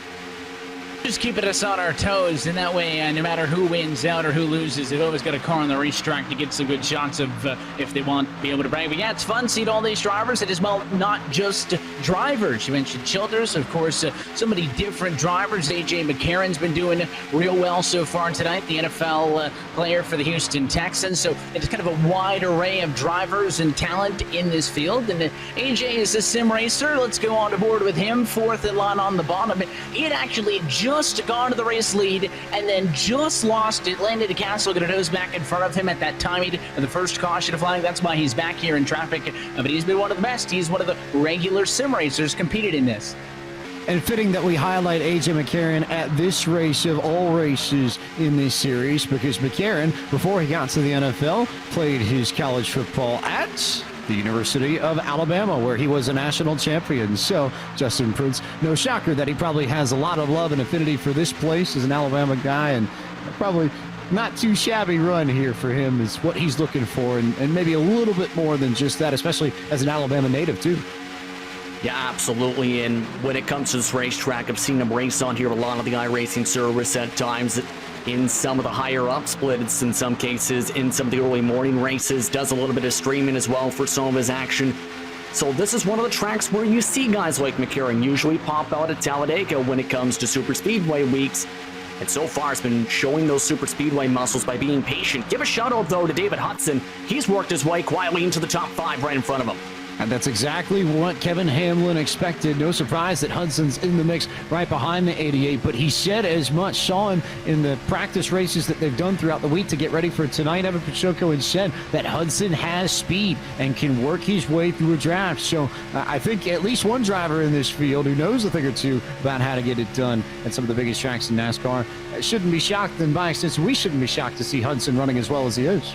Just keeping us on our toes, and that way, no matter who wins out or who loses, they've always got a car on the racetrack to get some good shots of if they want to be able to brag. But yeah, it's fun seeing all these drivers, and as well, not just drivers. You mentioned Childers, of course, so many different drivers. AJ McCarron's been doing real well so far tonight, the NFL player for the Houston Texans. So it's kind of a wide array of drivers and talent in this field. And AJ is a sim racer. Let's go on board with him, 4th in line on the bottom. He had actually just gone to the race lead and then just lost it. Landon Castle got a nose back in front of him at that timing of the first caution flag. That's why he's back here in traffic. But he's been one of the best. He's one of the regular sim racers competed in this. And fitting that we highlight AJ McCarron at this race of all races in this series, because McCarron, before he got to the NFL, played his college football at the University of Alabama, where he was a national champion. So, Justin Prince, no shocker that he probably has a lot of love and affinity for this place as an Alabama guy, and probably not too shabby run here for him is what he's looking for, and maybe a little bit more than just that, especially as an Alabama native, too. Yeah, absolutely. And when it comes to this racetrack, I've seen him race on here a lot of the iRacing service at times. in some of the higher up splits, in some cases, in some of the early morning races, does a little bit of streaming as well for some of his action. So this is one of the tracks where you see guys like McCarron usually pop out at Talladega when it comes to super speedway weeks. And so far, has been showing those super speedway muscles by being patient. Give a shout out, though, to David Hudson. He's worked his way quietly into the top 5 right in front of him. And that's exactly what Kevin Hamlin expected. No surprise that Hudson's in the mix right behind the 88, but he said as much. Saw him in the practice races that they've done throughout the week to get ready for tonight. Evan Pacheco had said that Hudson has speed and can work his way through a draft. So I think at least one driver in this field who knows a thing or two about how to get it done at some of the biggest tracks in NASCAR shouldn't be shocked, and by extension, we shouldn't be shocked to see Hudson running as well as he is.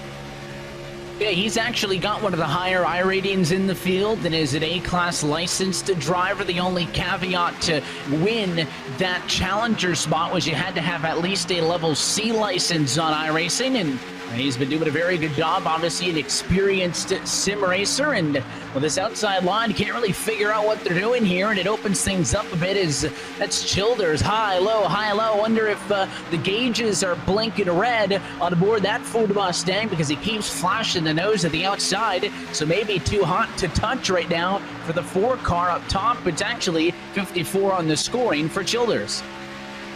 Yeah, he's actually got one of the higher I ratings in the field and is an A-class licensed driver. The only caveat to win that challenger spot was you had to have at least a level C license on iRacing, and he's been doing a very good job. Obviously an experienced sim racer, and well, this outside line, you can't really figure out what they're doing here, and it opens things up a bit. That's Childers, high, low, high, low. Wonder if the gauges are blinking red on board that Ford Mustang, because he keeps flashing the nose at the outside, so maybe too hot to touch right now for the 4 car up top. It's actually 54 on the scoring for Childers.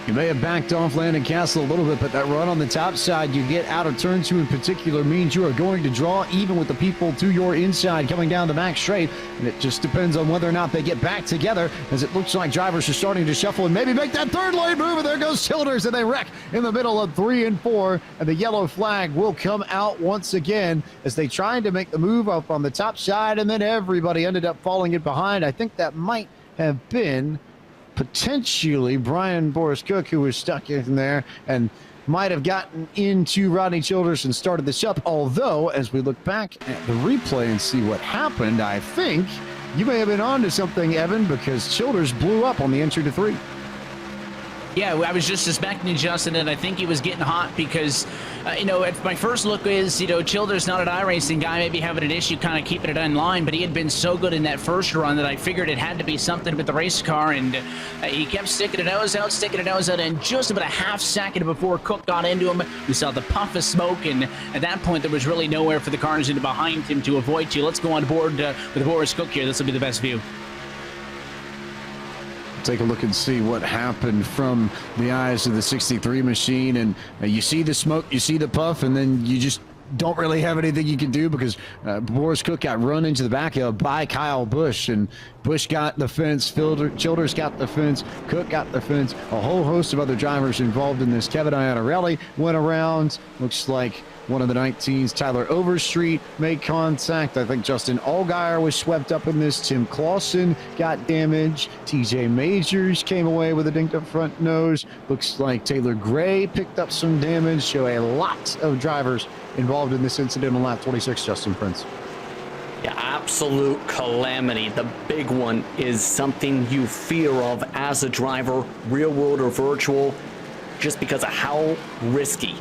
You may have backed off Landon Castle a little bit, but that run on the top side you get out of turn 2 in particular means you are going to draw even with the people to your inside coming down the back straight, and it just depends on whether or not they get back together, as it looks like drivers are starting to shuffle and maybe make that third lane move, and there goes Childers, and they wreck in the middle of 3 and 4, and the yellow flag will come out once again as they tried to make the move up on the top side, and then everybody ended up falling in behind. I think that might have been potentially Brian Boris Cook, who was stuck in there and might have gotten into Rodney Childers and started this up. Although, as we look back at the replay and see what happened, I think you may have been onto something, Evan, because Childers blew up on the entry to 3. Yeah, I was just suspecting Justin, and I think he was getting hot because, my first look is, Childers not an iRacing guy, maybe having an issue kind of keeping it in line, but he had been so good in that first run that I figured it had to be something with the race car, and he kept sticking a nose out, and just about a half second before Cook got into him, we saw the puff of smoke, and at that point, there was really nowhere for the cars in behind him to avoid you. Let's go on board with Boris Cook here. This will be the best view. Take a look and see what happened from the eyes of the 63 machine, and you see the smoke, you see the puff, and then you just don't really have anything you can do because Boris Cook got run into the back by Kyle Busch, and Busch got the fence, Childers got the fence, Cook got the fence, a whole host of other drivers involved in this. Kevin Iannarelli went around, looks like one of the 19s, Tyler Overstreet, made contact. I think Justin Allgaier was swept up in this. Tim Clausen got damaged. TJ Majors came away with a dinged up front nose. Looks like Taylor Gray picked up some damage. So a lot of drivers involved in this incident on lap 26, Justin Prince. Yeah, absolute calamity. The big one is something you fear of as a driver, real world or virtual, just because of how risky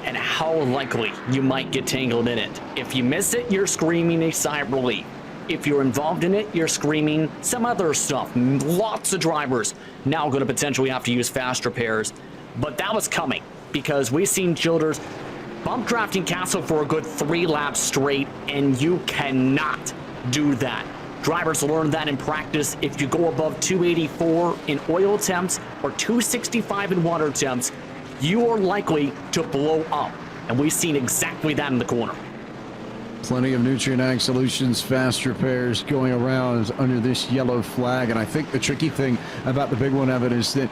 and how likely you might get tangled in it. If you miss it, you're screaming a sigh of relief. If you're involved in it, you're screaming some other stuff. Lots of drivers now going to potentially have to use fast repairs. But that was coming because we've seen Childers bump drafting Castle for a good 3 laps straight, and you cannot do that. Drivers learn that in practice. If you go above 284 in oil temps or 265 in water temps, you are likely to blow up. And we've seen exactly that in the corner. Plenty of Nutrient Ag Solutions fast repairs going around under this yellow flag. And I think the tricky thing about the big one, Evan, is that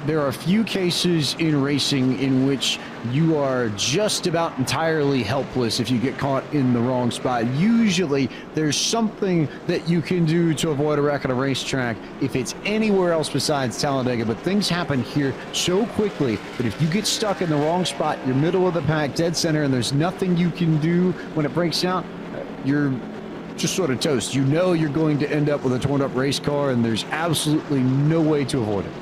there are a few cases in racing in which you are just about entirely helpless if you get caught in the wrong spot. Usually there's something that you can do to avoid a wreck at a racetrack if it's anywhere else besides Talladega, but things happen here so quickly that if you get stuck in the wrong spot, you're middle of the pack, dead center, and there's nothing you can do when it breaks out, you're just sort of toast. You know you're going to end up with a torn up race car, and there's absolutely no way to avoid it.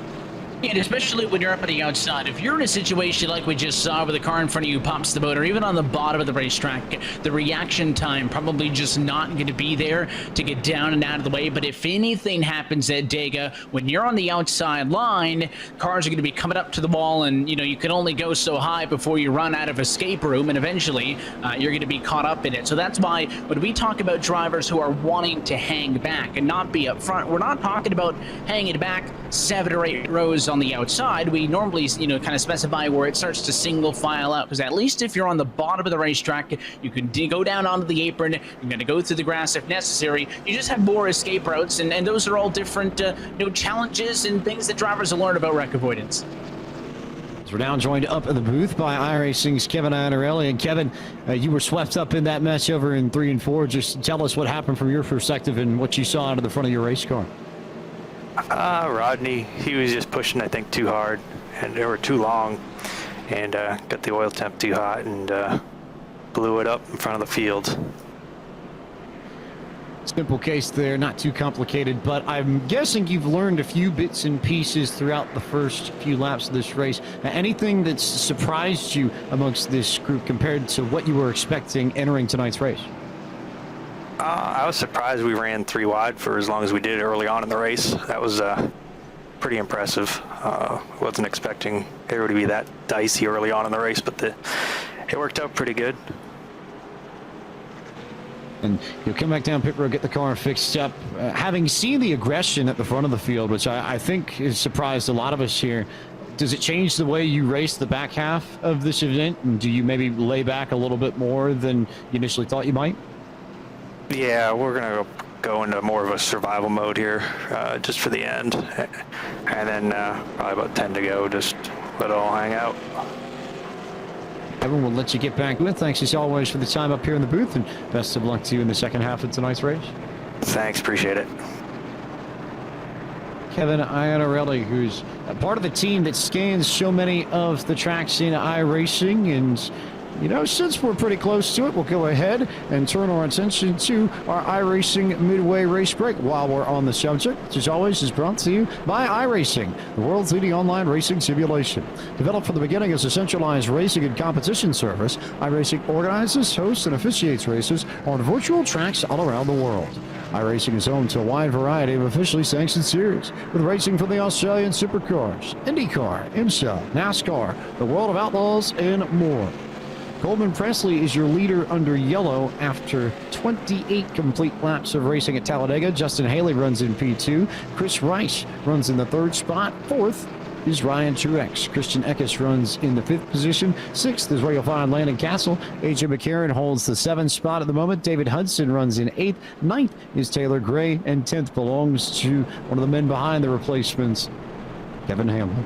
And especially when you're up on the outside, if you're in a situation like we just saw where the car in front of you pops the motor, even on the bottom of the racetrack, the reaction time probably just not going to be there to get down and out of the way. But if anything happens at Dega, when you're on the outside line, cars are going to be coming up to the wall, and you can only go so high before you run out of escape room, and eventually you're going to be caught up in it. So that's why when we talk about drivers who are wanting to hang back and not be up front, we're not talking about hanging back 7 or 8 rows on the outside. We normally, kind of specify where it starts to single file out, because at least if you're on the bottom of the racetrack, you can go down onto the apron. You're going to go through the grass if necessary. You just have more escape routes, and those are all different, challenges and things that drivers will learn about wreck avoidance. We're now joined up in the booth by iRacing's Kevin Iannarelli. And Kevin, you were swept up in that mess over in 3 and 4. Just tell us what happened from your perspective and what you saw out of the front of your race car. Rodney, he was just pushing, I think, too hard, and they were too long, and got the oil temp too hot, and blew it up in front of the field. Simple case there, not too complicated, but I'm guessing you've learned a few bits and pieces throughout the first few laps of this race. Anything that's surprised you amongst this group compared to what you were expecting entering tonight's race? I was surprised we ran 3 wide for as long as we did early on in the race. That was pretty impressive. Wasn't expecting it to be that dicey early on in the race, but it worked out pretty good. And you'll come back down pit road, get the car fixed up. Having seen the aggression at the front of the field, which I think has surprised a lot of us here, does it change the way you race the back half of this event? And do you maybe lay back a little bit more than you initially thought you might? Yeah, we're going to go into more of a survival mode here just for the end. And then probably about 10 to go, just let it all hang out. Everyone will let you get back with. Thanks as always for the time up here in the booth, and best of luck to you in the second half of tonight's race. Thanks, appreciate it. Kevin Iannarelli, who's a part of the team that scans so many of the tracks in iRacing, and since we're pretty close to it, we'll go ahead and turn our attention to our iRacing midway race break while we're on the subject, which as always is brought to you by iRacing, the world's leading online racing simulation. Developed from the beginning as a centralized racing and competition service, iRacing organizes, hosts, and officiates races on virtual tracks all around the world. iRacing is home to a wide variety of officially sanctioned series, with racing for the Australian Supercars, IndyCar, IMSA, NASCAR, the World of Outlaws, and more. Coleman Presley is your leader under yellow after 28 complete laps of racing at Talladega. Justin Haley runs in P2. Chris Rice runs in the 3rd spot. 4th is Ryan Truex. Christian Eckes runs in the 5th position. 6th is where you'll find Landon Castle. AJ McCarron holds the 7th spot at the moment. David Hudson runs in 8th. 9th is Taylor Gray, and 10th belongs to one of the men behind the replacements, Kevin Hamlin.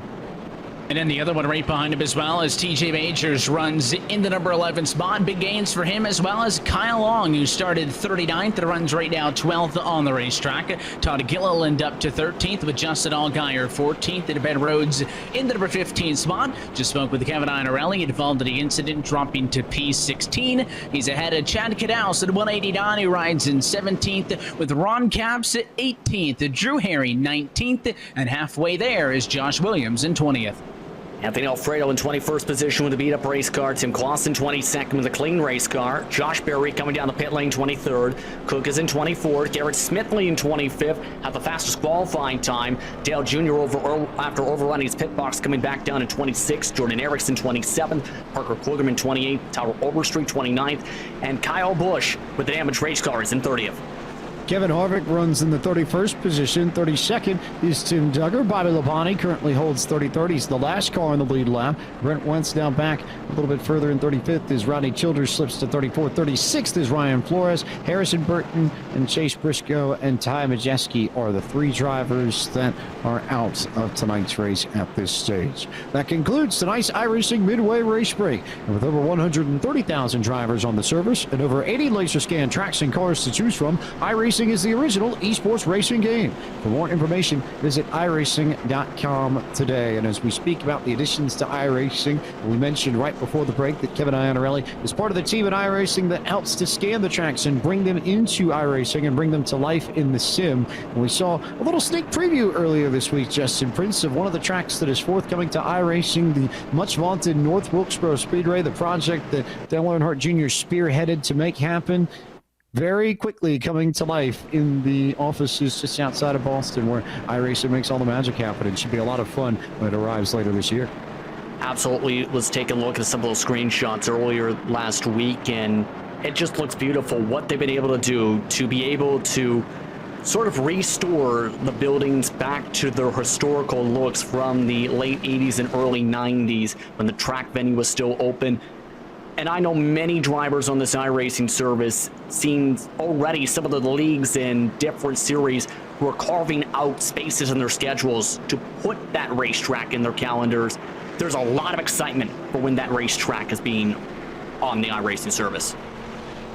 And then the other one right behind him as well as TJ Majors runs in the number 11 spot. Big gains for him, as well as Kyle Long, who started 39th and runs right now 12th on the racetrack. Todd Gilliland up to 13th with Justin Allgaier 14th, and Ben Rhodes in the number 15 spot. Just spoke with Kevin Iannarelli, involved in the incident, dropping to P16. He's ahead of Chad Knaus at 189, who rides in 17th, with Ron Capps at 18th, Drew Harry 19th, and halfway there is Josh Williams in 20th. Anthony Alfredo in 21st position with a beat-up race car. Tim Clausen 22nd with a clean race car. Josh Berry coming down the pit lane 23rd. Cook is in 24th. Garrett Smithley in 25th. Had the fastest qualifying time. Dale Jr. after overrunning his pit box coming back down in 26th. Jordan Erickson 27th. Parker Klugerman 28th. Tyler Overstreet 29th. And Kyle Busch with the damaged race car is in 30th. Kevin Harvick runs in the 31st position. 32nd is Tim Duggar. Bobby Labonte currently holds 33rd. He's the last car in the lead lap. Brent Wentz down back a little bit further in 35th is Rodney Childers, slips to 34th. 36th is Ryan Flores. Harrison Burton and Chase Briscoe and Ty Majeski are the 3 drivers that are out of tonight's race at this stage. That concludes tonight's iRacing midway race break. And with over 130,000 drivers on the service and over 80 laser scan tracks and cars to choose from, iRacing iRacing is the original esports racing game. For more information, visit iRacing.com today. And as we speak about the additions to iRacing, we mentioned right before the break that Kevin Iannarelli is part of the team at iRacing that helps to scan the tracks and bring them into iRacing and bring them to life in the sim. And we saw a little sneak preview earlier this week, Justin Prince, of one of the tracks that is forthcoming to iRacing, the much vaunted North Wilkesboro Speedway, the project that Dale Earnhardt Jr. spearheaded to make happen. Very quickly coming to life in the offices just outside of Boston, where iRacing makes all the magic happen. It should be a lot of fun when it arrives later this year. Absolutely. Was taking a look at some of those screenshots earlier last week, and it just looks beautiful what they've been able to do to be able to sort of restore the buildings back to their historical looks from the late 80s and early 90s when the track venue was still open. And I know many drivers on this iRacing service seen already some of the leagues in different series who are carving out spaces in their schedules to put that racetrack in their calendars. There's a lot of excitement for when that racetrack is being on the iRacing service.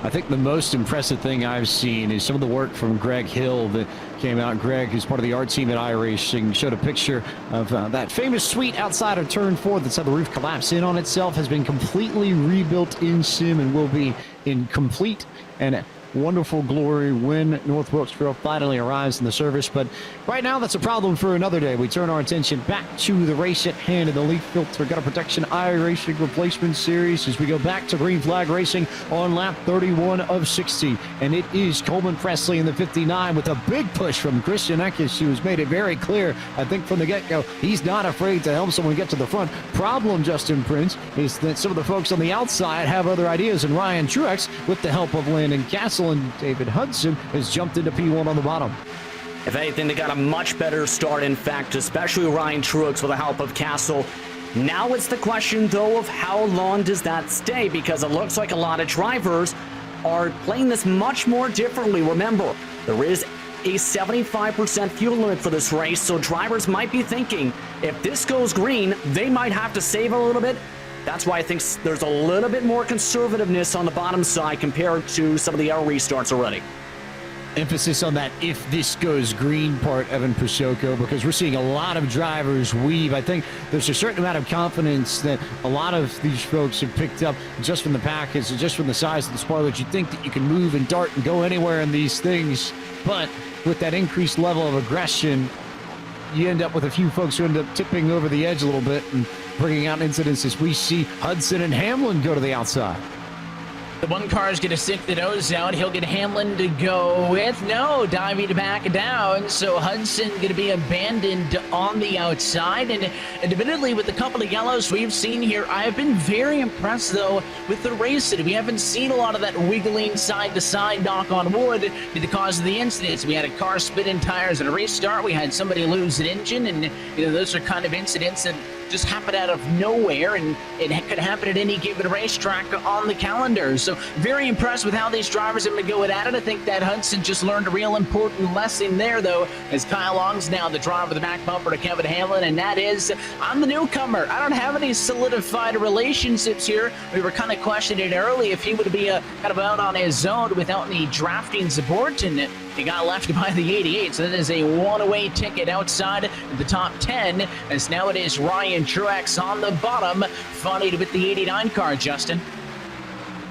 I think the most impressive thing I've seen is some of the work from Greg Hill that came out. Greg, who's part of the art team at iRacing, showed a picture of that famous suite outside of Turn 4 that's had the roof collapse in on itself, has been completely rebuilt in sim and will be in complete and wonderful glory when North Wilkesboro finally arrives in the service. But right now, that's a problem for another day. We turn our attention back to the race at hand in the LeafFilter Gutter Protection iRacing Replacement Series as we go back to green flag racing on lap 31 of 60. And it is Coleman Presley in the 59 with a big push from Christian Eckes, who has made it very clear, I think from the get-go, he's not afraid to help someone get to the front. Problem, Justin Prince, is that some of the folks on the outside have other ideas, and Ryan Truex, with the help of Landon Castle and David Hudson, has jumped into P1 on the bottom. If anything, they got a much better start, in fact, especially Ryan Truex with the help of Castle. Now it's the question, though, of how long does that stay, because it looks like a lot of drivers are playing this much more differently. Remember, there is a 75% fuel limit for this race, so drivers might be thinking, if this goes green, they might have to save a little bit. That's why I think there's a little bit more conservativeness on the bottom side compared to some of the other restarts already. Emphasis on that if this goes green part, Evan Pasoko, because we're seeing a lot of drivers weave. I think there's a certain amount of confidence that a lot of these folks have picked up just from the package and just from the size of the spoilers. You think that you can move and dart and go anywhere in these things, but with that increased level of aggression, you end up with a few folks who end up tipping over the edge a little bit and bringing out incidents as we see Hudson and Hamlin go to the outside. The one car is going to stick the nose out. He'll get Hamlin to go with. No, diving back down. So Hudson going to be abandoned on the outside. And admittedly, with a couple of yellows we've seen here, I've been very impressed, though, with the race. We haven't seen a lot of that wiggling side-to-side, knock on wood, because of the incidents. We had a car spinning tires at a restart. We had somebody lose an engine. And, those are kind of incidents that just happen out of nowhere, and it could happen at any given racetrack on the calendar. So very impressed with how these drivers have been going at it. I think that Hudson just learned a real important lesson there, though, as Kyle Long's now the driver of the back bumper to Kevin Hamlin, and that is, I'm the newcomer. I don't have any solidified relationships here. We were kind of questioning it early if he would be kind of out on his own without any drafting support, and he got left by the 88, so that is a one-way ticket outside the top 10, as now it is Ryan Truex on the bottom, funny with the 89 car, Justin.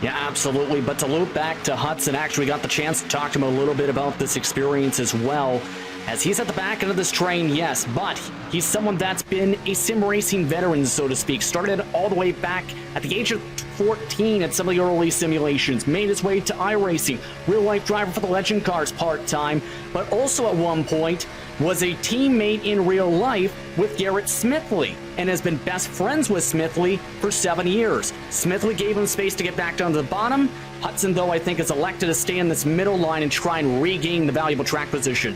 Yeah, absolutely. But to loop back to Hudson, actually got the chance to talk to him a little bit about this experience as well, as he's at the back end of this train, yes, but he's someone that's been a sim racing veteran, so to speak. Started all the way back at the age of 14 at some of the early simulations, made his way to iRacing, real-life driver for the Legend Cars part-time, but also at one point was a teammate in real life with Garrett Smithley, and has been best friends with Smithley for 7 years. Smithley gave him space to get back down to the bottom. Hudson, though, I think is elected to stay in this middle line and try and regain the valuable track position.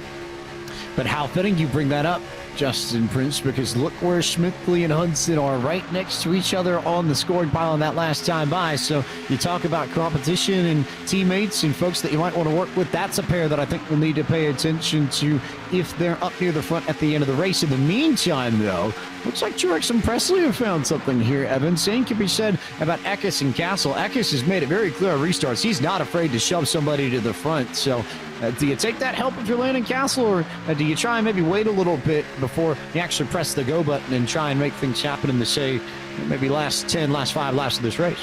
But how fitting you bring that up, Justin Prince, because look where Smithley and Hudson are, right next to each other on the scoring pile on that last time by. So you talk about competition and teammates and folks that you might want to work with. That's a pair that I think we'll need to pay attention to if they're up near the front at the end of the race. In the meantime, though, looks like Truex and Presley have found something here, Evan. Same can be said about Eckes and Castle. Eckes has made it very clear on restarts. He's not afraid to shove somebody to the front. So Do you take that help if you're Landon Castle, or do you try and maybe wait a little bit before you actually press the go button and try and make things happen in the, say, maybe last 10, last 5 laps of this race?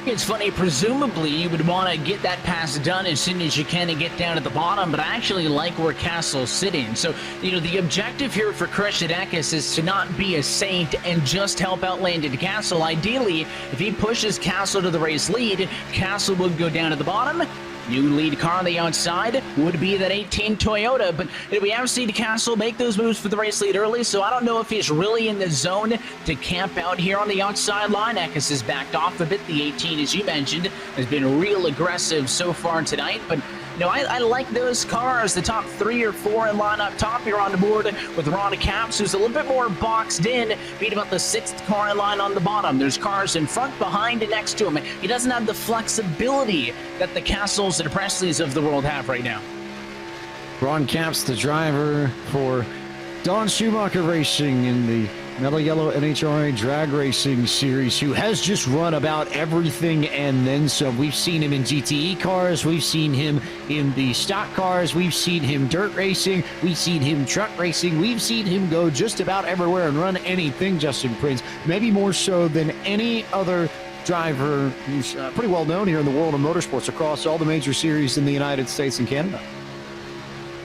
It's funny, presumably you would want to get that pass done as soon as you can and get down to the bottom, but I actually like where Castle's sitting. So, the objective here for Christian Eckes is to not be a saint and just help out Landon Castle. Ideally, if he pushes Castle to the race lead, Castle would go down to the bottom. New lead car on the outside would be that 18 Toyota, but we have seen Castle make those moves for the race lead early, so I don't know if he's really in the zone to camp out here on the outside line. Eckes has backed off a bit. The 18, as you mentioned, has been real aggressive so far tonight, but I like those cars. The top 3 or 4 in line up top. You're on the board with Ron Capps, who's a little bit more boxed in, beat about the 6th car in line on the bottom. There's cars in front, behind, and next to him. He doesn't have the flexibility that the Castles and Presleys of the world have right now. Ron Capps, the driver for Don Schumacher Racing in the Metal Yellow NHRA Drag Racing Series, who has just run about everything and then some. We've seen him in GTE cars, we've seen him in the stock cars, we've seen him dirt racing, we've seen him truck racing, we've seen him go just about everywhere and run anything, Justin Prince, maybe more so than any other driver who's pretty well known here in the world of motorsports across all the major series in the United States and Canada.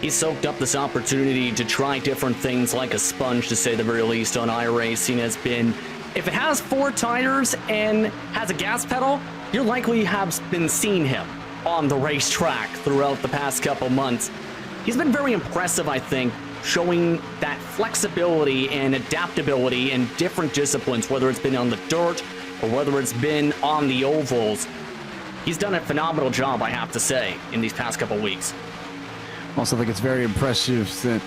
He soaked up this opportunity to try different things like a sponge, to say the very least, on iRacing. Has been, if it has 4 tires and has a gas pedal, you're likely have been seeing him on the racetrack throughout the past couple months. He's been very impressive, I think, showing that flexibility and adaptability in different disciplines, whether it's been on the dirt or whether it's been on the ovals. He's done a phenomenal job, I have to say, in these past couple weeks. Also think it's very impressive that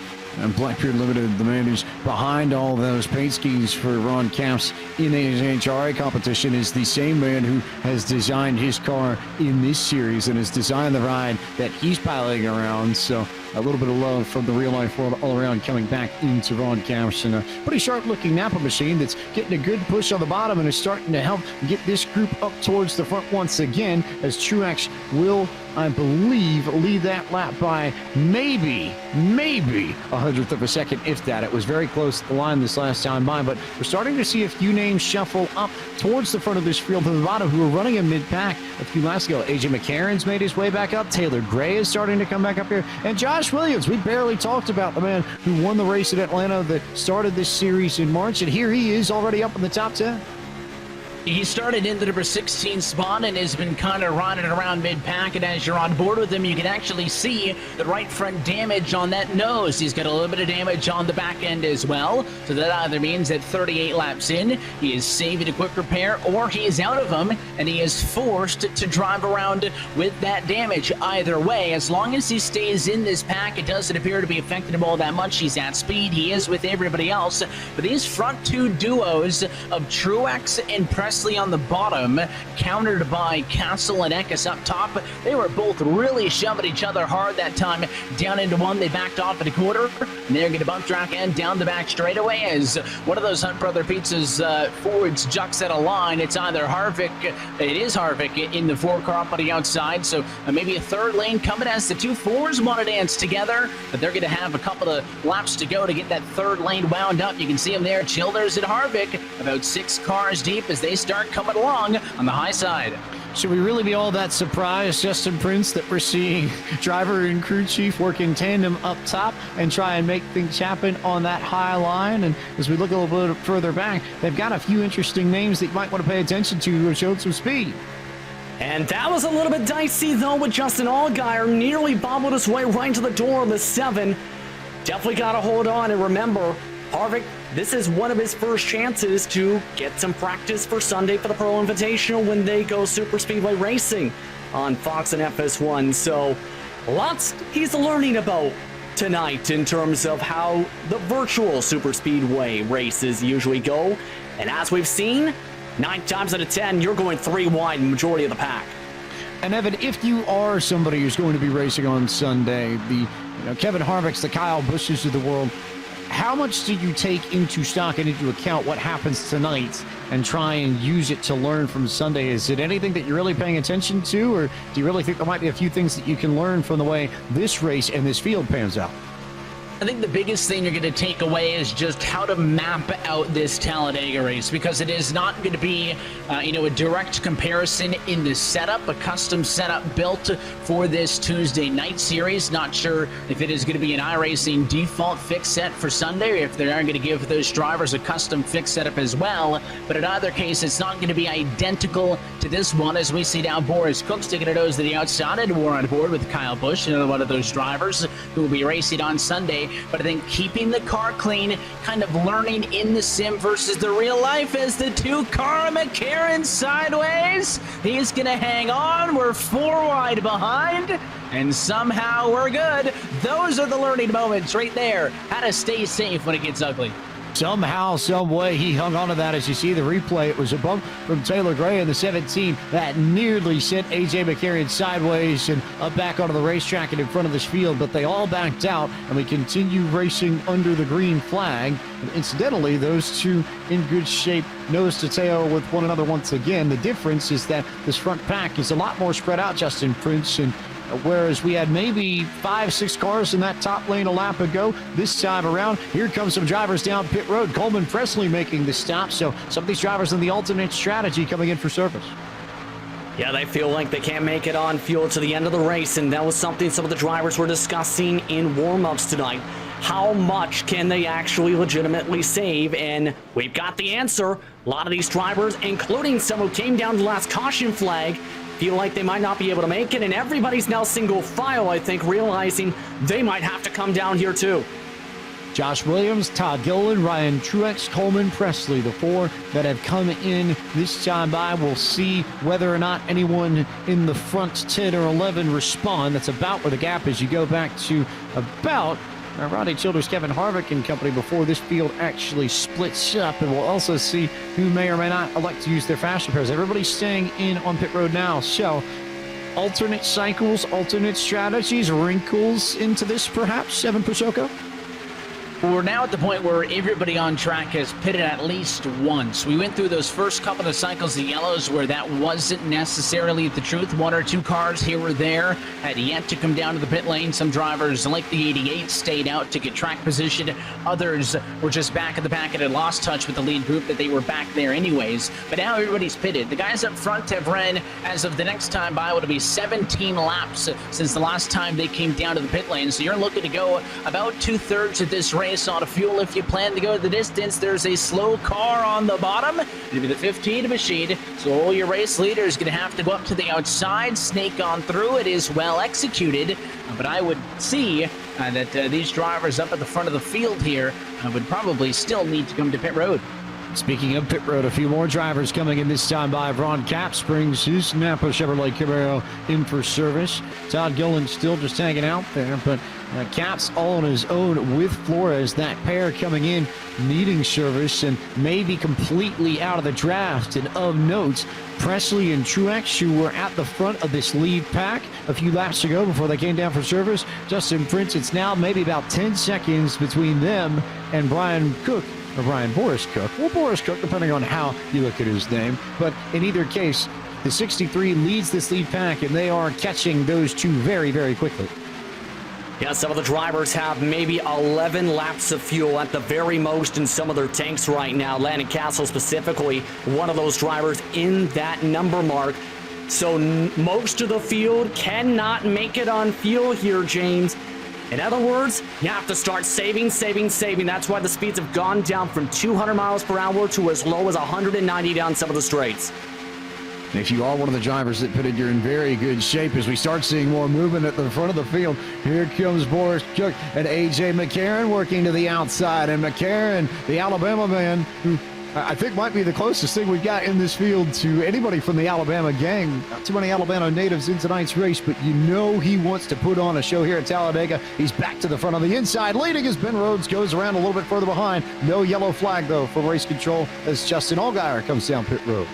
Blackbeard Limited, the man who's behind all those paint schemes for Ron Capps in the NHRA competition, is the same man who has designed his car in this series and has designed the ride that he's piloting around. So a little bit of love from the real-life world all around coming back into Ron Capps, and a pretty sharp-looking Napa machine that's getting a good push on the bottom and is starting to help get this group up towards the front once again, as Truex will, I believe, lead that lap by maybe 100th of a second, if that. It was very close to the line this last time by, but we're starting to see a few names shuffle up towards the front of this field to the bottom who were running in mid-pack a few laps ago. AJ McCarron's made his way back up. Taylor Gray is starting to come back up here. And Josh Williams, we barely talked about the man who won the race at Atlanta that started this series in March, and here he is already up in the top 10. He started in the number 16 spot and has been kind of riding around mid-pack, and as you're on board with him, you can actually see the right front damage on that nose. He's got a little bit of damage on the back end as well, so that either means that 38 laps in, he is saving a quick repair, or he is out of them, and he is forced to drive around with that damage. Either way, as long as he stays in this pack, it doesn't appear to be affecting him all that much. He's at speed, he is with everybody else, but these front 2 duos of Truex and Presley on the bottom, countered by Castle and Eckes up top. They were both really shoving each other hard that time. Down into one, they backed off at a quarter, and they're going to bump track and down the back straightaway as one of those Hunt Brother Pizzas Fords jucks at a line. It's either it is Harvick in the 4 car up on the outside, so maybe a 3rd lane coming as the 2 4s want to dance together, but they're going to have a couple of laps to go to get that 3rd lane wound up. You can see them there, Childers and Harvick, about 6 cars deep as they start coming along on the high side. Should we really be all that surprised, Justin Prince, that we're seeing driver and crew chief work in tandem up top and try and make things happen on that high line? And as we look a little bit further back, they've got a few interesting names that you might want to pay attention to who have showed some speed. And that was a little bit dicey, though, with Justin Allgaier nearly bobbled his way right to the door of the 7. Definitely got to hold on, and remember, Harvick, this is one of his first chances to get some practice for Sunday for the Pro Invitational when they go super speedway racing on Fox and FS1. So lots he's learning about tonight in terms of how the virtual super speedway races usually go. And as we've seen, 9 times out of 10, you're going 3 wide majority of the pack. And Evan, if you are somebody who's going to be racing on Sunday, the Kevin Harvick's, the Kyle Busches of the world, how much do you take into stock and into account what happens tonight and try and use it to learn from Sunday? Is it anything that you're really paying attention to, or do you really think there might be a few things that you can learn from the way this race and this field pans out? I think the biggest thing you're going to take away is just how to map out this Talladega race, because it is not going to be, a direct comparison in the setup, a custom setup built for this Tuesday night series. Not sure if it is going to be an iRacing default fix set for Sunday, or if they are going to give those drivers a custom fix setup as well. But in either case, it's not going to be identical to this one, as we see now Boris Cook sticking a nose to the outside, and we're on board with Kyle Busch, another one of those drivers who will be racing on Sunday. But I think keeping the car clean, kind of learning in the sim versus the real life, as the two-car McLaren sideways. He's going to hang on. We're 4 wide behind, and somehow we're good. Those are the learning moments right there. How to stay safe when it gets ugly. Somehow, some way, he hung on to that. As you see the replay, it was a bump from Taylor Gray in the 17 that nearly sent A.J. McCarron sideways and up back onto the racetrack and in front of this field, but they all backed out, and we continue racing under the green flag. And incidentally, those two in good shape, nose to tail with one another once again. The difference is that this front pack is a lot more spread out, Justin Prince, and whereas we had maybe 5-6 cars in that top lane a lap ago, this time around, here comes some drivers down pit road. Coleman Presley making the stop, so some of these drivers in the alternate strategy coming in for service. Yeah, they feel like they can't make it on fuel to the end of the race, and that was something some of the drivers were discussing in warm-ups tonight. How much can they actually legitimately save? And we've got the answer. A lot of these drivers, including some who came down to the last caution flag, feel like they might not be able to make it, and everybody's now single file, I think, realizing they might have to come down here too. Josh Williams, Todd Gilliland, Ryan Truex, Coleman Presley, the 4 that have come in this time by. We'll see whether or not anyone in the front 10 or 11 respond. That's about where the gap is. You go back to about Rodney Childers, Kevin Harvick and company before this field actually splits up, and we'll also see who may or may not elect to use their faster pairs. Everybody's staying in on pit road now, so alternate cycles, alternate strategies, wrinkles into this perhaps, Evan Pusoko? We're now at the point where everybody on track has pitted at least once. We went through those first couple of cycles of yellows where that wasn't necessarily the truth. 1 or 2 cars here or there had yet to come down to the pit lane. Some drivers, like the 88, stayed out to get track position. Others were just back at the back and had lost touch with the lead group, that they were back there anyways. But now everybody's pitted. The guys up front have ran, as of the next time by, it'll be 17 laps since the last time they came down to the pit lane. So you're looking to go about 2/3 of this race on a fuel if you plan to go the distance. There's a slow car on the bottom. It'll be the 15 machine, so all your race leader is going to have to go up to the outside, snake on through. It is well executed, but I would see that these drivers up at the front of the field here would probably still need to come to pit road. Speaking of pit road, a few more drivers coming in this time by. Ron Capps brings his Napa Chevrolet Camaro in for service. Todd Gilliland still just hanging out there, but Capps all on his own with Flores. That pair coming in needing service and maybe completely out of the draft. And of note, Presley and Truex, who were at the front of this lead pack a few laps ago before they came down for service. Justin Prince, it's now maybe about 10 seconds between them and Brian Cook. Or Boris Cook. Well, Boris Cook, depending on how you look at his name. But in either case, the 63 leads this lead pack, and they are catching those two very, very quickly. Yeah, some of the drivers have maybe 11 laps of fuel at the very most in some of their tanks right now. Landon Castle specifically, one of those drivers in that number mark. So most of the field cannot make it on fuel here, James. In other words, you have to start saving. That's why the speeds have gone down from 200 miles per hour to as low as 190 down some of the straights. If you are one of the drivers that pitted, you're in very good shape as we start seeing more movement at the front of the field. Here comes Boris Cook and A.J. McCarron working to the outside. And McCarron, the Alabama man, who I think might be the closest thing we've got in this field to anybody from the Alabama gang. Not too many Alabama natives in tonight's race, but you know he wants to put on a show here at Talladega. He's back to the front on the inside, leading as Ben Rhodes goes around a little bit further behind. No yellow flag, though, for race control as Justin Allgaier comes down pit road.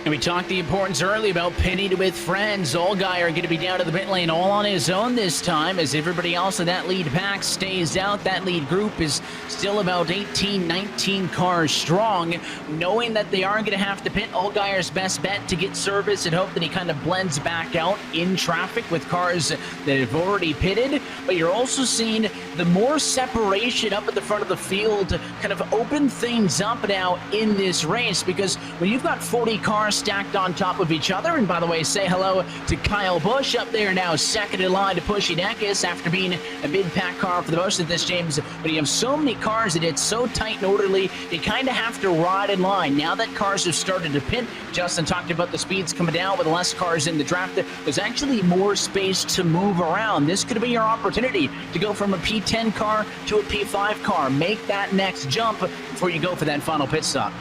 And we talked the importance early about pitting with friends. Allgaier going to be down to the pit lane all on his own this time, as everybody else in that lead pack stays out. That lead group is still about 18, 19 cars strong. Knowing that they are going to have to pit, Allgaier's best bet to get service and hope that he kind of blends back out in traffic with cars that have already pitted. But you're also seeing the more separation up at the front of the field to kind of open things up now in this race, because when you've got 40 cars stacked on top of each other, and by the way, say hello to Kyle Busch up there now, second in line to Pushy Neckis after being a mid-pack car for the most of this, James. But you have so many cars and it's so tight and orderly, you kind of have to ride in line. Now that cars have started to pit, Justin talked about the speeds coming down with less cars in the draft. There's actually more space to move around. This could be your opportunity to go from a P10 car to a P5 car. Make that next jump before you go for that final pit stop.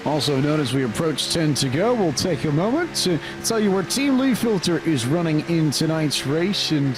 Also note, as we approach 10 to go, we'll take a moment to tell you where Team LeafFilter is running in tonight's race. And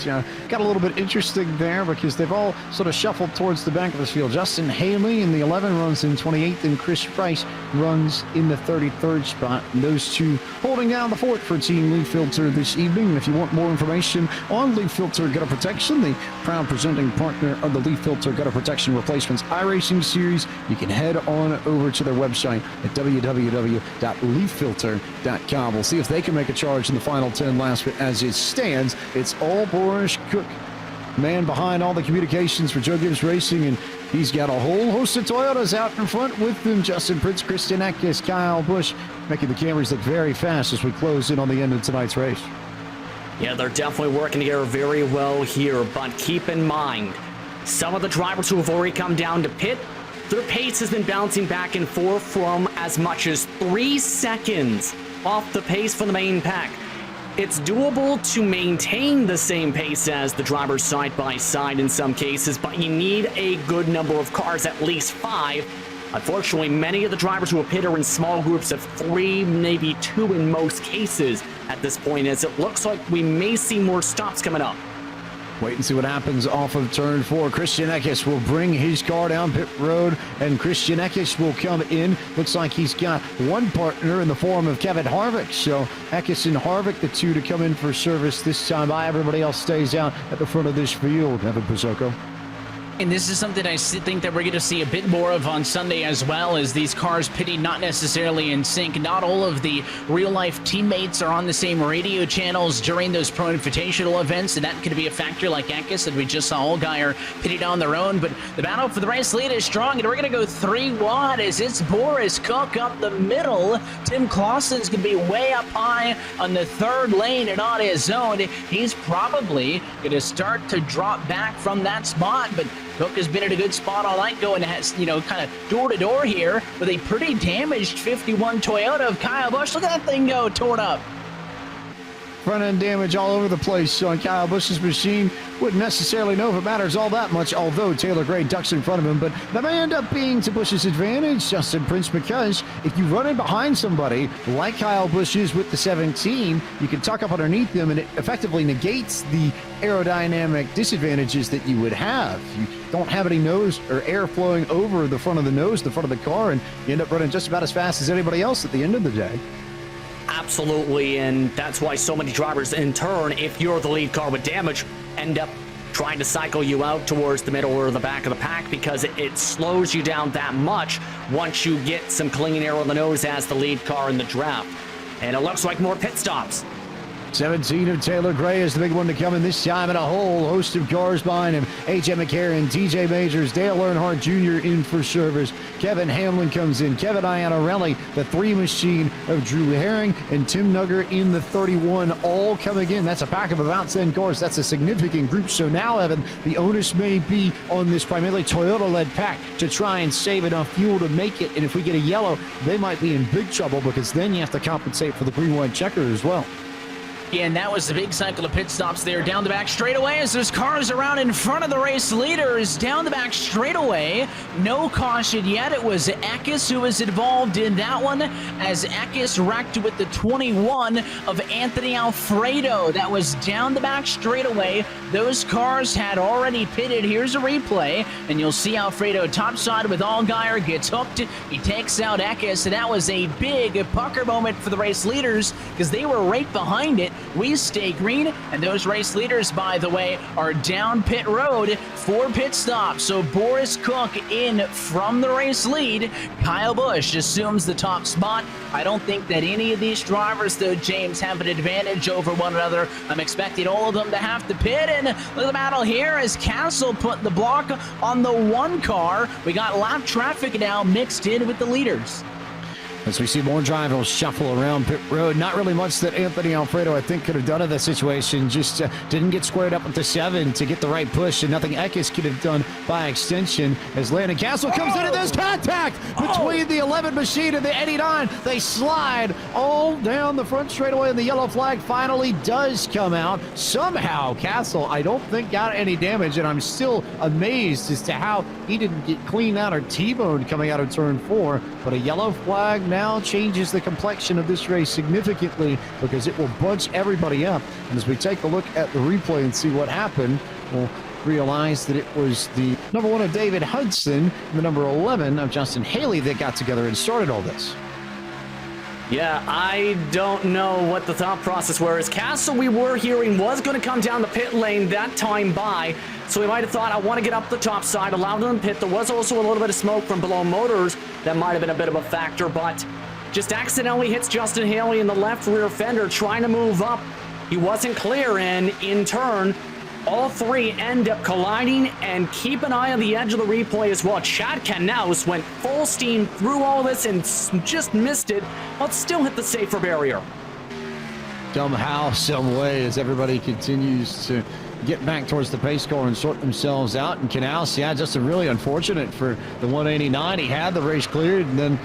got a little bit interesting there because they've all sort of shuffled towards the back of this field. Justin Haley in the 11 runs in 28th, and Chris Price runs in the 33rd spot. And those two holding down the fort for Team LeafFilter this evening. And if you want more information on LeafFilter Gutter Protection, the proud presenting partner of the LeafFilter Gutter Protection Replacements iRacing Series, you can head on over to their website at www.leaffilter.com. We'll see if they can make a charge in the final 10 laps, but as it stands, it's all Boris Cook, man behind all the communications for Joe Gibbs Racing, and he's got a whole host of Toyotas out in front with them. Justin Prince, Christian Eckes, Kyle Busch, making the Camrys look very fast as we close in on the end of tonight's race. Yeah, they're definitely working together very well here, but keep in mind, some of the drivers who have already come down to pit, their pace has been bouncing back and forth from as much as 3 seconds off the pace for the main pack. It's doable to maintain the same pace as the drivers side by side in some cases, but you need a good number of cars, at least 5. Unfortunately, many of the drivers who are pit are in small groups of 3, maybe 2 in most cases at this point, as it looks like we may see more stops coming up. Wait and see what happens off of turn 4. Christian Eckes will bring his car down pit road, and Christian Eckes will come in. Looks like he's got one partner in the form of Kevin Harvick. So Eckes and Harvick, the two to come in for service this time by. Everybody else stays out at the front of this field. Evan Pizzoco. And this is something I think that we're going to see a bit more of on Sunday as well, as these cars pitting not necessarily in sync. Not all of the real-life teammates are on the same radio channels during those Pro Invitational events, and that could be a factor like Eckes, and we just saw Allgaier pitting on their own. But the battle for the race lead is strong, and we're going to go 3 wide as it's Boris Cook up the middle. Tim Clausen's going to be way up high on the 3rd lane and on his own. He's probably going to start to drop back from that spot, but Cook has been in a good spot all night, going, kind of door-to-door here with a pretty damaged 51 Toyota of Kyle Busch. Look at that thing go, torn up. Front end damage all over the place on Kyle Busch's machine. Wouldn't necessarily know if it matters all that much, although Taylor Gray ducks in front of him. But that may end up being to Busch's advantage, Justin Prince, because if you run in behind somebody like Kyle Busch is with the 17, you can tuck up underneath them, and it effectively negates the aerodynamic disadvantages that you would have. You don't have any nose or air flowing over the front of the nose, the front of the car, and you end up running just about as fast as anybody else at the end of the day. Absolutely, and that's why so many drivers, in turn, if you're the lead car with damage, end up trying to cycle you out towards the middle or the back of the pack, because it slows you down that much once you get some clean air on the nose as the lead car in the draft. And it looks like more pit stops. 17 of Taylor Gray is the big one to come in this time, and a whole host of cars behind him. A.J. McCarron, TJ Majors, Dale Earnhardt Jr. in for service. Kevin Hamlin comes in. Kevin Iannarelli, the 3 machine of Drew Herring, and Tim Nugger in the 31, all coming in. That's a pack of about 10 cars. That's a significant group. So now, Evan, the onus may be on this primarily Toyota-led pack to try and save enough fuel to make it. And if we get a yellow, they might be in big trouble, because then you have to compensate for the green-white checker as well. Yeah, and that was the big cycle of pit stops there down the back straightaway as those cars around in front of the race leaders down the back straightaway. No caution yet. It was Eckes who was involved in that one as Eckes wrecked with the 21 of Anthony Alfredo. That was down the back straightaway. Those cars had already pitted. Here's a replay, and you'll see Alfredo topside with Allgaier, gets hooked. He takes out Eckes, and that was a big pucker moment for the race leaders because they were right behind it. We stay green, and those race leaders, by the way, are down pit road for pit stop. So Boris Cook in from the race lead. Kyle Busch assumes the top spot. I don't think that any of these drivers, though, James, have an advantage over one another. I'm expecting all of them to have to pit, and look at the battle here as Castle put the block on the one car. We got lap traffic now mixed in with the leaders. As we see more drivers shuffle around pit road, not really much that Anthony Alfredo, I think, could have done in that situation. Just didn't get squared up with the 7 to get the right push, and nothing Eckes could have done by extension. As Landon Castle comes into this contact between the 11 machine and the 89. They slide all down the front straightaway, and the yellow flag finally does come out. Somehow, Castle, I don't think, got any damage, and I'm still amazed as to how he didn't get cleaned out or T-boned coming out of turn 4. But a yellow flag now changes the complexion of this race significantly because it will bunch everybody up. And as we take a look at the replay and see what happened, we'll realize that it was the number 1 of David Hudson and the number 11 of Justin Haley that got together and started all this. Yeah, I don't know what the thought process was. Castle, we were hearing, was going to come down the pit lane that time by, so we might have thought, I want to get up the top side, allowed them to pit. There was also a little bit of smoke from below motors. That might have been a bit of a factor, but just accidentally hits Justin Haley in the left rear fender, trying to move up. He wasn't clear, and in turn, all three end up colliding. And keep an eye on the edge of the replay as well. Chad Knaus went full steam through all this and just missed it, but still hit the safer barrier. Somehow, some way, as everybody continues to get back towards the pace car and sort themselves out. And Knaus, yeah, just really unfortunate for the 189. He had the race cleared and then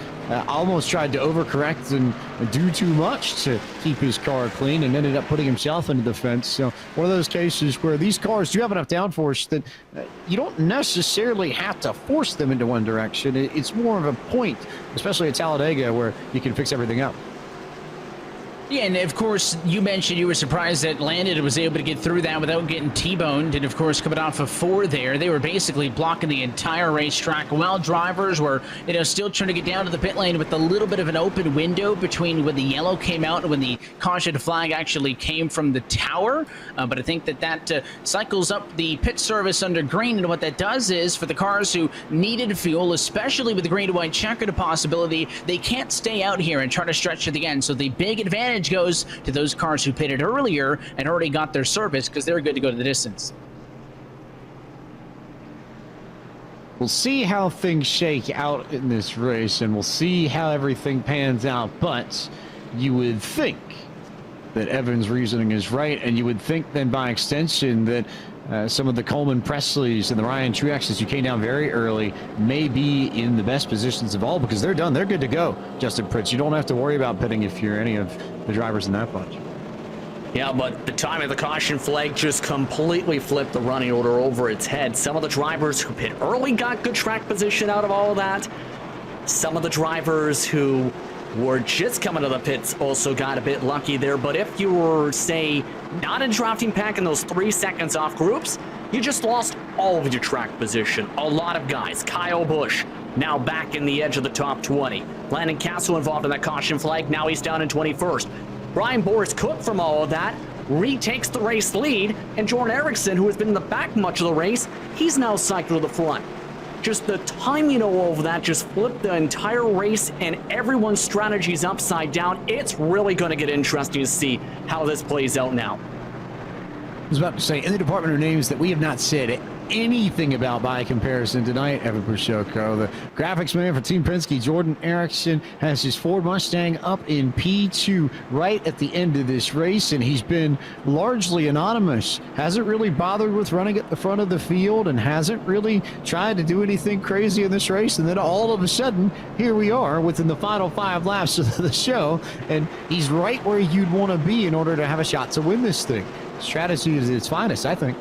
almost tried to overcorrect and do too much to keep his car clean and ended up putting himself into the fence. So one of those cases where these cars do have enough downforce that you don't necessarily have to force them into one direction. It's more of a point, especially at Talladega, where you can fix everything up. Yeah, and of course, you mentioned you were surprised that Landon was able to get through that without getting T-boned. And of course, coming off of 4 there, they were basically blocking the entire racetrack while drivers were, still trying to get down to the pit lane with a little bit of an open window between when the yellow came out and when the caution flag actually came from the tower. But I think that cycles up the pit service under green. And what that does is for the cars who needed fuel, especially with the green to white checkered possibility, they can't stay out here and try to stretch to the end. So the big advantage goes to those cars who pitted earlier and already got their service because they're good to go to the distance. We'll see how things shake out in this race, and we'll see how everything pans out. But you would think that Evan's reasoning is right, and you would think then by extension that some of the Coleman Presleys and the Ryan Truexes who came down very early may be in the best positions of all because they're done. They're good to go, Justin Pritz. You don't have to worry about pitting if you're any of the drivers in that bunch. Yeah, but the time of the caution flag just completely flipped the running order over its head. Some of the drivers who pit early got good track position out of all of that. Some of the drivers who were just coming to the pits also got a bit lucky there. But if you were, say, not in drafting pack in those 3 seconds off groups, you just lost all of your track position. A lot of guys. Kyle Busch now back in the edge of the top 20. Landon Castle involved in that caution flag. Now he's down in 21st. Brian Boris Cook from all of that retakes the race lead. And Jordan Erickson, who has been in the back much of the race, he's now cycled to the front. Just the timing of all of that just flipped the entire race and everyone's strategies upside down. It's really going to get interesting to see how this plays out now. was about to say, in the department of names that we have not said anything about by comparison tonight, Evan Pashoko, the graphics man for Team Penske, Jordan Erickson, has his Ford Mustang up in P2 right at the end of this race, and he's been largely anonymous. Hasn't really bothered with running at the front of the field and hasn't really tried to do anything crazy in this race. And then all of a sudden, here we are within the final 5 laps of the show, and he's right where you'd want to be in order to have a shot to win this thing. Strategy is its finest, I think.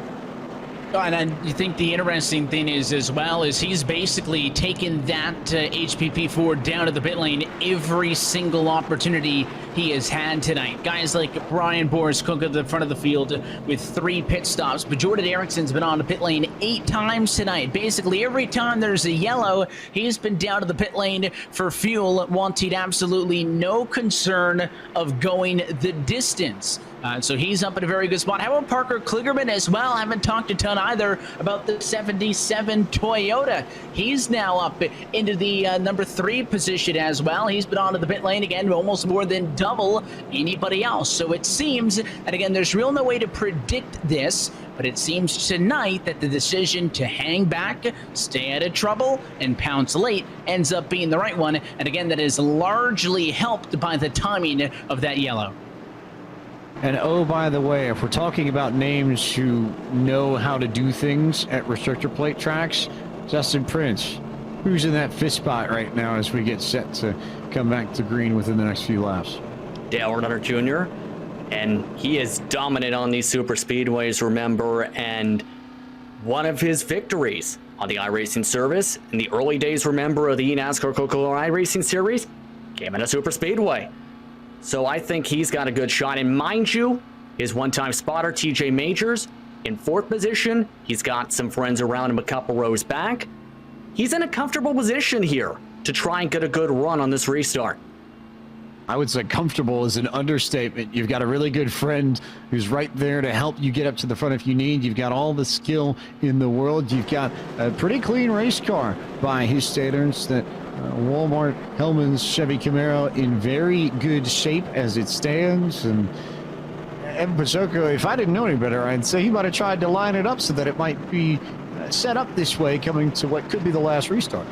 And you think the interesting thing is, as well, is he's basically taken that HPP Ford down to the pit lane every single opportunity he has had tonight. Guys like Brian Boris Cook at the front of the field with 3 pit stops, but Jordan Erickson's been on the pit lane 8 times tonight. Basically, every time there's a yellow, he's been down to the pit lane for fuel, wanting absolutely no concern of going the distance. So he's up at a very good spot. How about Parker Kligerman as well? I haven't talked a ton either about the 77 Toyota. He's now up into the number 3 position as well. He's been onto the pit lane again, almost more than double anybody else. So it seems, and again, there's real no way to predict this, but it seems tonight that the decision to hang back, stay out of trouble, and pounce late ends up being the right one. And again, that is largely helped by the timing of that yellow. And oh, by the way, if we're talking about names who know how to do things at restrictor plate tracks, Justin Prince, who's in that 5th spot right now as we get set to come back to green within the next few laps. Dale Earnhardt Jr., and he is dominant on these super speedways, remember, and one of his victories on the iRacing service in the early days, remember, of the NASCAR Coca-Cola iRacing series came in a super speedway. So I think he's got a good shot. And mind you, his one-time spotter, TJ Majors, in 4th position. He's got some friends around him a couple rows back. He's in a comfortable position here to try and get a good run on this restart. I would say comfortable is an understatement. You've got a really good friend who's right there to help you get up to the front if you need. You've got all the skill in the world. You've got a pretty clean race car by his standards. That Walmart Hellman's Chevy Camaro in very good shape as it stands. And Evan Pashoko, if I didn't know any better, I'd say he might have tried to line it up so that it might be set up this way coming to what could be the last restart.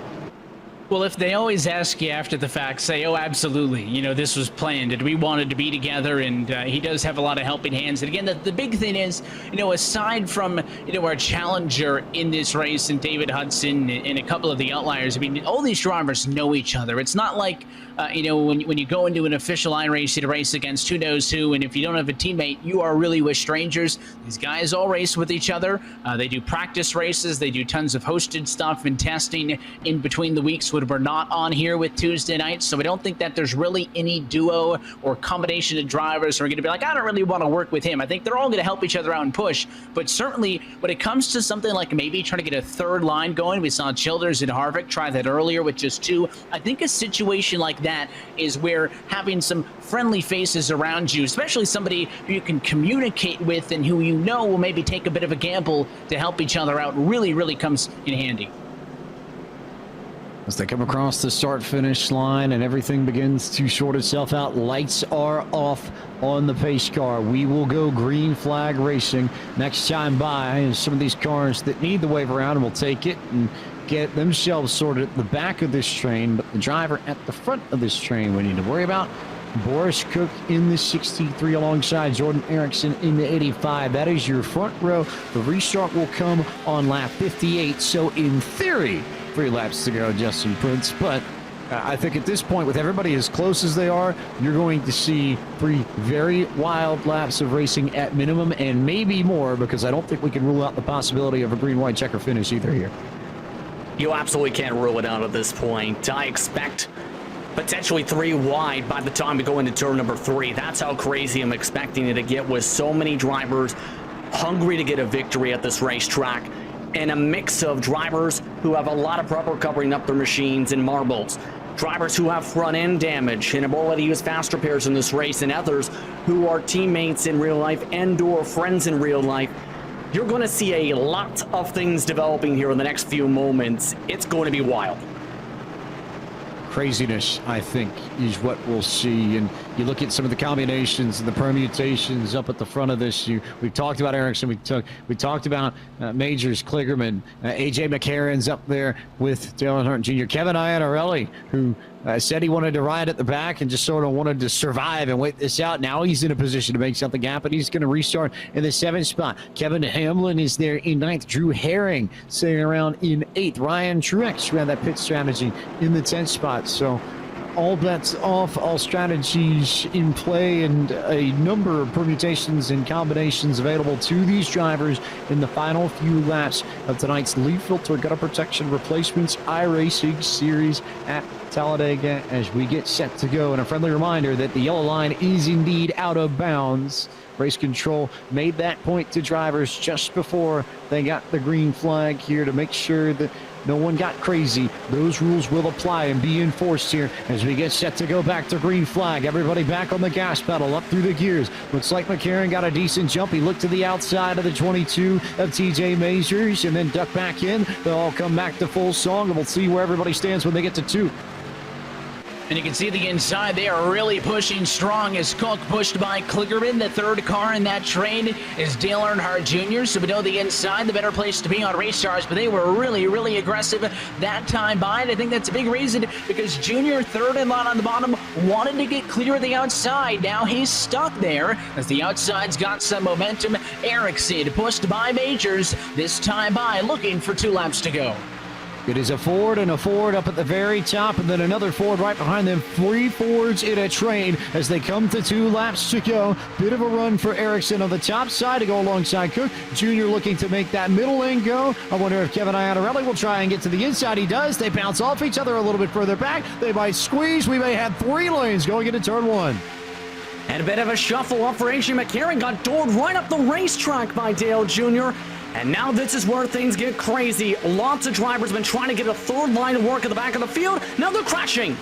Well, if they always ask you after the fact, say, oh, absolutely, you know, this was planned and we wanted to be together, and he does have a lot of helping hands. And again, the big thing is, you know, aside from, you know, our challenger in this race and David Hudson and a couple of the outliers, I mean, all these drivers know each other. It's not like, you know, when you go into an official iRacing to race against who knows who, and if you don't have a teammate, you are really with strangers. These guys all race with each other. They do practice races. They do tons of hosted stuff and testing in between the weeks when we're not on here with Tuesday nights. So I don't think that there's really any duo or combination of drivers who are going to be like, I don't really want to work with him. I think they're all going to help each other out and push. But certainly when it comes to something like maybe trying to get a 3rd line going, we saw Childers and Harvick try that earlier with just 2. I think a situation like that is where having some friendly faces around you, especially somebody who you can communicate with and who you know will maybe take a bit of a gamble to help each other out, really, really comes in handy. As they come across the start-finish line and everything begins to sort itself out, lights are off on the pace car. We will go green flag racing next time by. And some of these cars that need the wave around will take it and get themselves sorted at the back of this train, but the driver at the front of this train we need to worry about. Boris Cook in the 63 alongside Jordan Erickson in the 85. That is your front row. The restart will come on lap 58. So in theory, 3 laps to go, Justin Prince. But I think at this point, with everybody as close as they are, you're going to see 3 very wild laps of racing at minimum, and maybe more, because I don't think we can rule out the possibility of a green-white checker finish either here. You absolutely can't rule it out at this point. I expect potentially 3 wide by the time we go into turn number 3. That's how crazy I'm expecting it to get, with so many drivers hungry to get a victory at this racetrack, and a mix of drivers who have a lot of prep covering up their machines and marbles, drivers who have front end damage and have already used fast repairs in this race, and others who are teammates in real life and or friends in real life. You're going to see a lot of things developing here in the next few moments. It's going to be wild. Craziness, I think, is what we'll see. And you look at some of the combinations and the permutations up at the front of this. We've talked about Ericsson. We talked about Majors, Kligerman, AJ McCarron's up there with Dale Earnhardt Jr. Kevin Iannarelli, who said he wanted to ride at the back and just sort of wanted to survive and wait this out. Now he's in a position to make something happen. He's going to restart in the 7th spot. Kevin Hamlin is there in 9th. Drew Herring sitting around in 8th. Ryan Truex ran that pit strategy in the 10th spot. So all bets off, all strategies in play, and a number of permutations and combinations available to these drivers in the final few laps of tonight's LeafFilter Gutter Protection Replacements iRacing Series at Talladega as we get set to go. And a friendly reminder that the yellow line is indeed out of bounds. Race control made that point to drivers just before they got the green flag here to make sure that no one got crazy. Those rules will apply and be enforced here as we get set to go back to green flag. Everybody back on the gas pedal, up through the gears. Looks like McCarron got a decent jump. He looked to the outside of the 22 of TJ Majors and then ducked back in. They'll all come back to full song, and we'll see where everybody stands when they get to 2. And you can see the inside. They are really pushing strong as Cook pushed by Kligerman. The third car in that train is Dale Earnhardt Jr. So we know the inside, the better place to be on race cars, but they were really, really aggressive that time by. And I think that's a big reason because Jr., third in line on the bottom, wanted to get clear of the outside. Now he's stuck there as the outside's got some momentum. Ericsson pushed by Majors this time by, looking for 2 laps to go. It is a Ford and a Ford up at the very top, and then another Ford right behind them. 3 Fords in a train as they come to 2 laps to go. Bit of a run for Ericsson on the top side to go alongside Cook. Jr. looking to make that middle lane go. I wonder if Kevin Iannarelli will try and get to the inside. He does. They bounce off each other a little bit further back. They might squeeze. We may have 3 lanes going into turn 1. And a bit of a shuffle up for AJ McCarron. Got doored right up the racetrack by Dale Jr. And now this is where things get crazy. Lots of drivers have been trying to get a third line of work at the back of the field. Now they're crashing.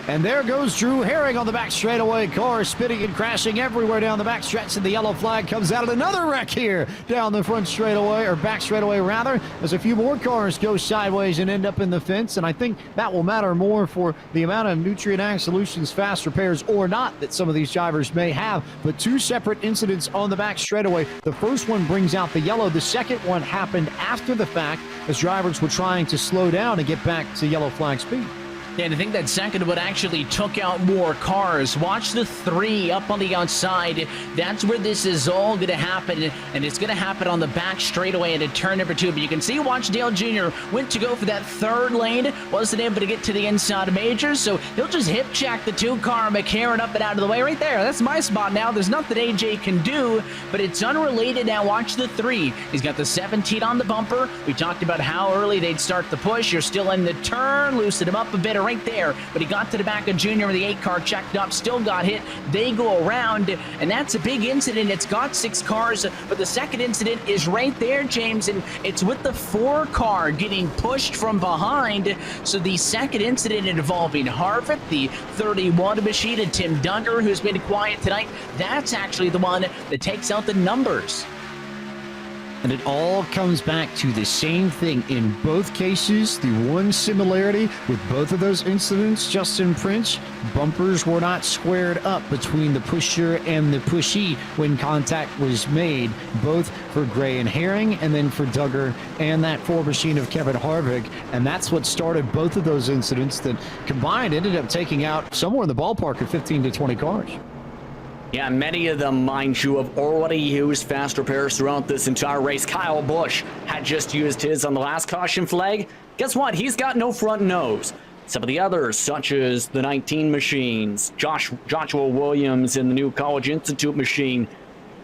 And there goes Drew Herring on the back straightaway. Cars spinning and crashing everywhere down the back stretch, and the yellow flag comes out. And another wreck here down the front straightaway, or back straightaway rather, as a few more cars go sideways and end up in the fence. And I think that will matter more for the amount of Nutrient Ag Solutions fast repairs or not that some of these drivers may have. But 2 separate incidents on the back straightaway. The first one brings out the yellow. The second one happened after the fact as drivers were trying to slow down and get back to yellow flag speed. Yeah, and I think that second one actually took out more cars. Watch the 3 up on the outside. That's where this is all going to happen, and it's going to happen on the back straightaway into turn number 2. But you can see, watch Dale Jr. went to go for that 3rd lane, wasn't able to get to the inside of Majors, so he'll just hip check the 2-car McCarron up and out of the way right there. That's my spot now. There's nothing AJ can do, but it's unrelated now. Watch the 3. He's got the 17 on the bumper. We talked about how early they'd start the push. You're still in the turn, loosen him up a bit right there, but he got to the back of Junior with the 8-car checked up, still got hit. They go around, and that's a big incident. It's got 6 cars, but the second incident is right there, James, and it's with the 4-car getting pushed from behind. So the second incident involving Harvick, the 31 machine, and Tim Duggar, who's been quiet tonight, that's actually the one that takes out the numbers. And it all comes back to the same thing in both cases. The one similarity with both of those incidents, Justin Prince, bumpers were not squared up between the pusher and the pushee when contact was made, both for Gray and Herring and then for Duggar and that Ford machine of Kevin Harvick. And that's what started both of those incidents that combined ended up taking out somewhere in the ballpark of 15 to 20 cars. Yeah, many of them, mind you, have already used fast repairs throughout this entire race. Kyle Busch had just used his on the last caution flag. Guess what? He's got no front nose. Some of the others, such as the 19 machines, Joshua Williams and the new College Institute machine,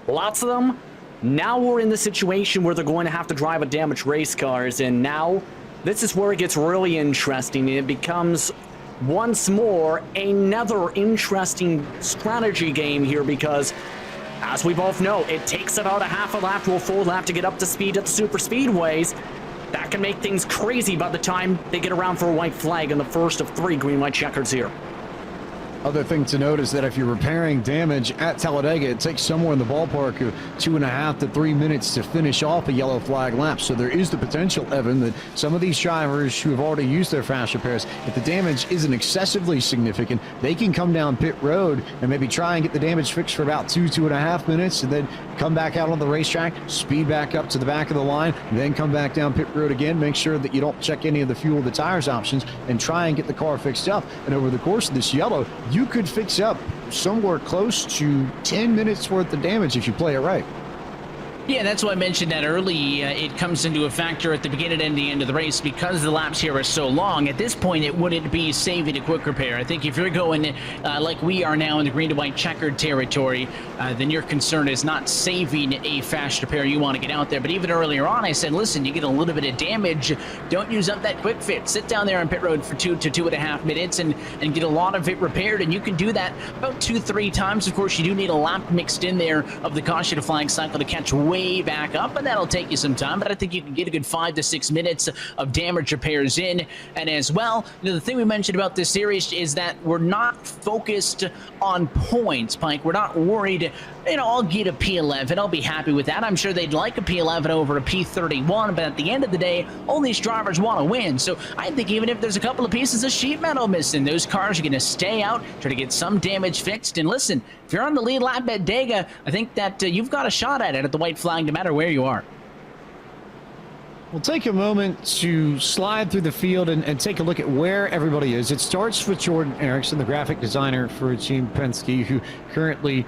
lots of them. Now we're in the situation where they're going to have to drive a damaged race cars, and now this is where it gets really interesting. It becomes once more another interesting strategy game here because, as we both know, it takes about a half a lap to a full lap to get up to speed at the super speedways. That can make things crazy by the time they get around for a white flag in the first of 3 green light checkers here. Other thing to note is that if you're repairing damage at Talladega, it takes somewhere in the ballpark of 2.5 to 3 minutes to finish off a yellow flag lap. So there is the potential, Evan, that some of these drivers who have already used their fast repairs, if the damage isn't excessively significant, they can come down pit road and maybe try and get the damage fixed for about 2.5 minutes, and then come back out on the racetrack, speed back up to the back of the line, then come back down pit road again, make sure that you don't check any of the fuel, the tires options, and try and get the car fixed up. And over the course of this yellow, you could fix up somewhere close to 10 minutes worth of damage if you play it right. Yeah, that's why I mentioned that early. It comes into a factor at the beginning and the end of the race because the laps here are so long. At this point, it wouldn't be saving a quick repair. I think if you're going like we are now in the green to white checkered territory, then your concern is not saving a fast repair. You want to get out there. But even earlier on, I said, listen, you get a little bit of damage. Don't use up that quick fix. Sit down there on pit road for 2 to 2.5 minutes and get a lot of it repaired. And you can do that about 2-3 times. Of course, you do need a lap mixed in there of the caution to flag cycle to catch way back up, and that'll take you some time, but I think you can get a good 5 to 6 minutes of damage repairs in. And as well, the thing we mentioned about this series is that we're not focused on points, Pike. We're not worried, I'll get a P11, I'll be happy with that. I'm sure they'd like a P11 over a P31, but at the end of the day, all these drivers want to win. So I think even if there's a couple of pieces of sheet metal missing, those cars are going to stay out, try to get some damage fixed. And listen, if you're on the lead lap at Dega, I think that you've got a shot at it at the white flag, no matter where you are. We'll take a moment to slide through the field and take a look at where everybody is. It starts with Jordan Erickson, the graphic designer for Team Penske, who currently,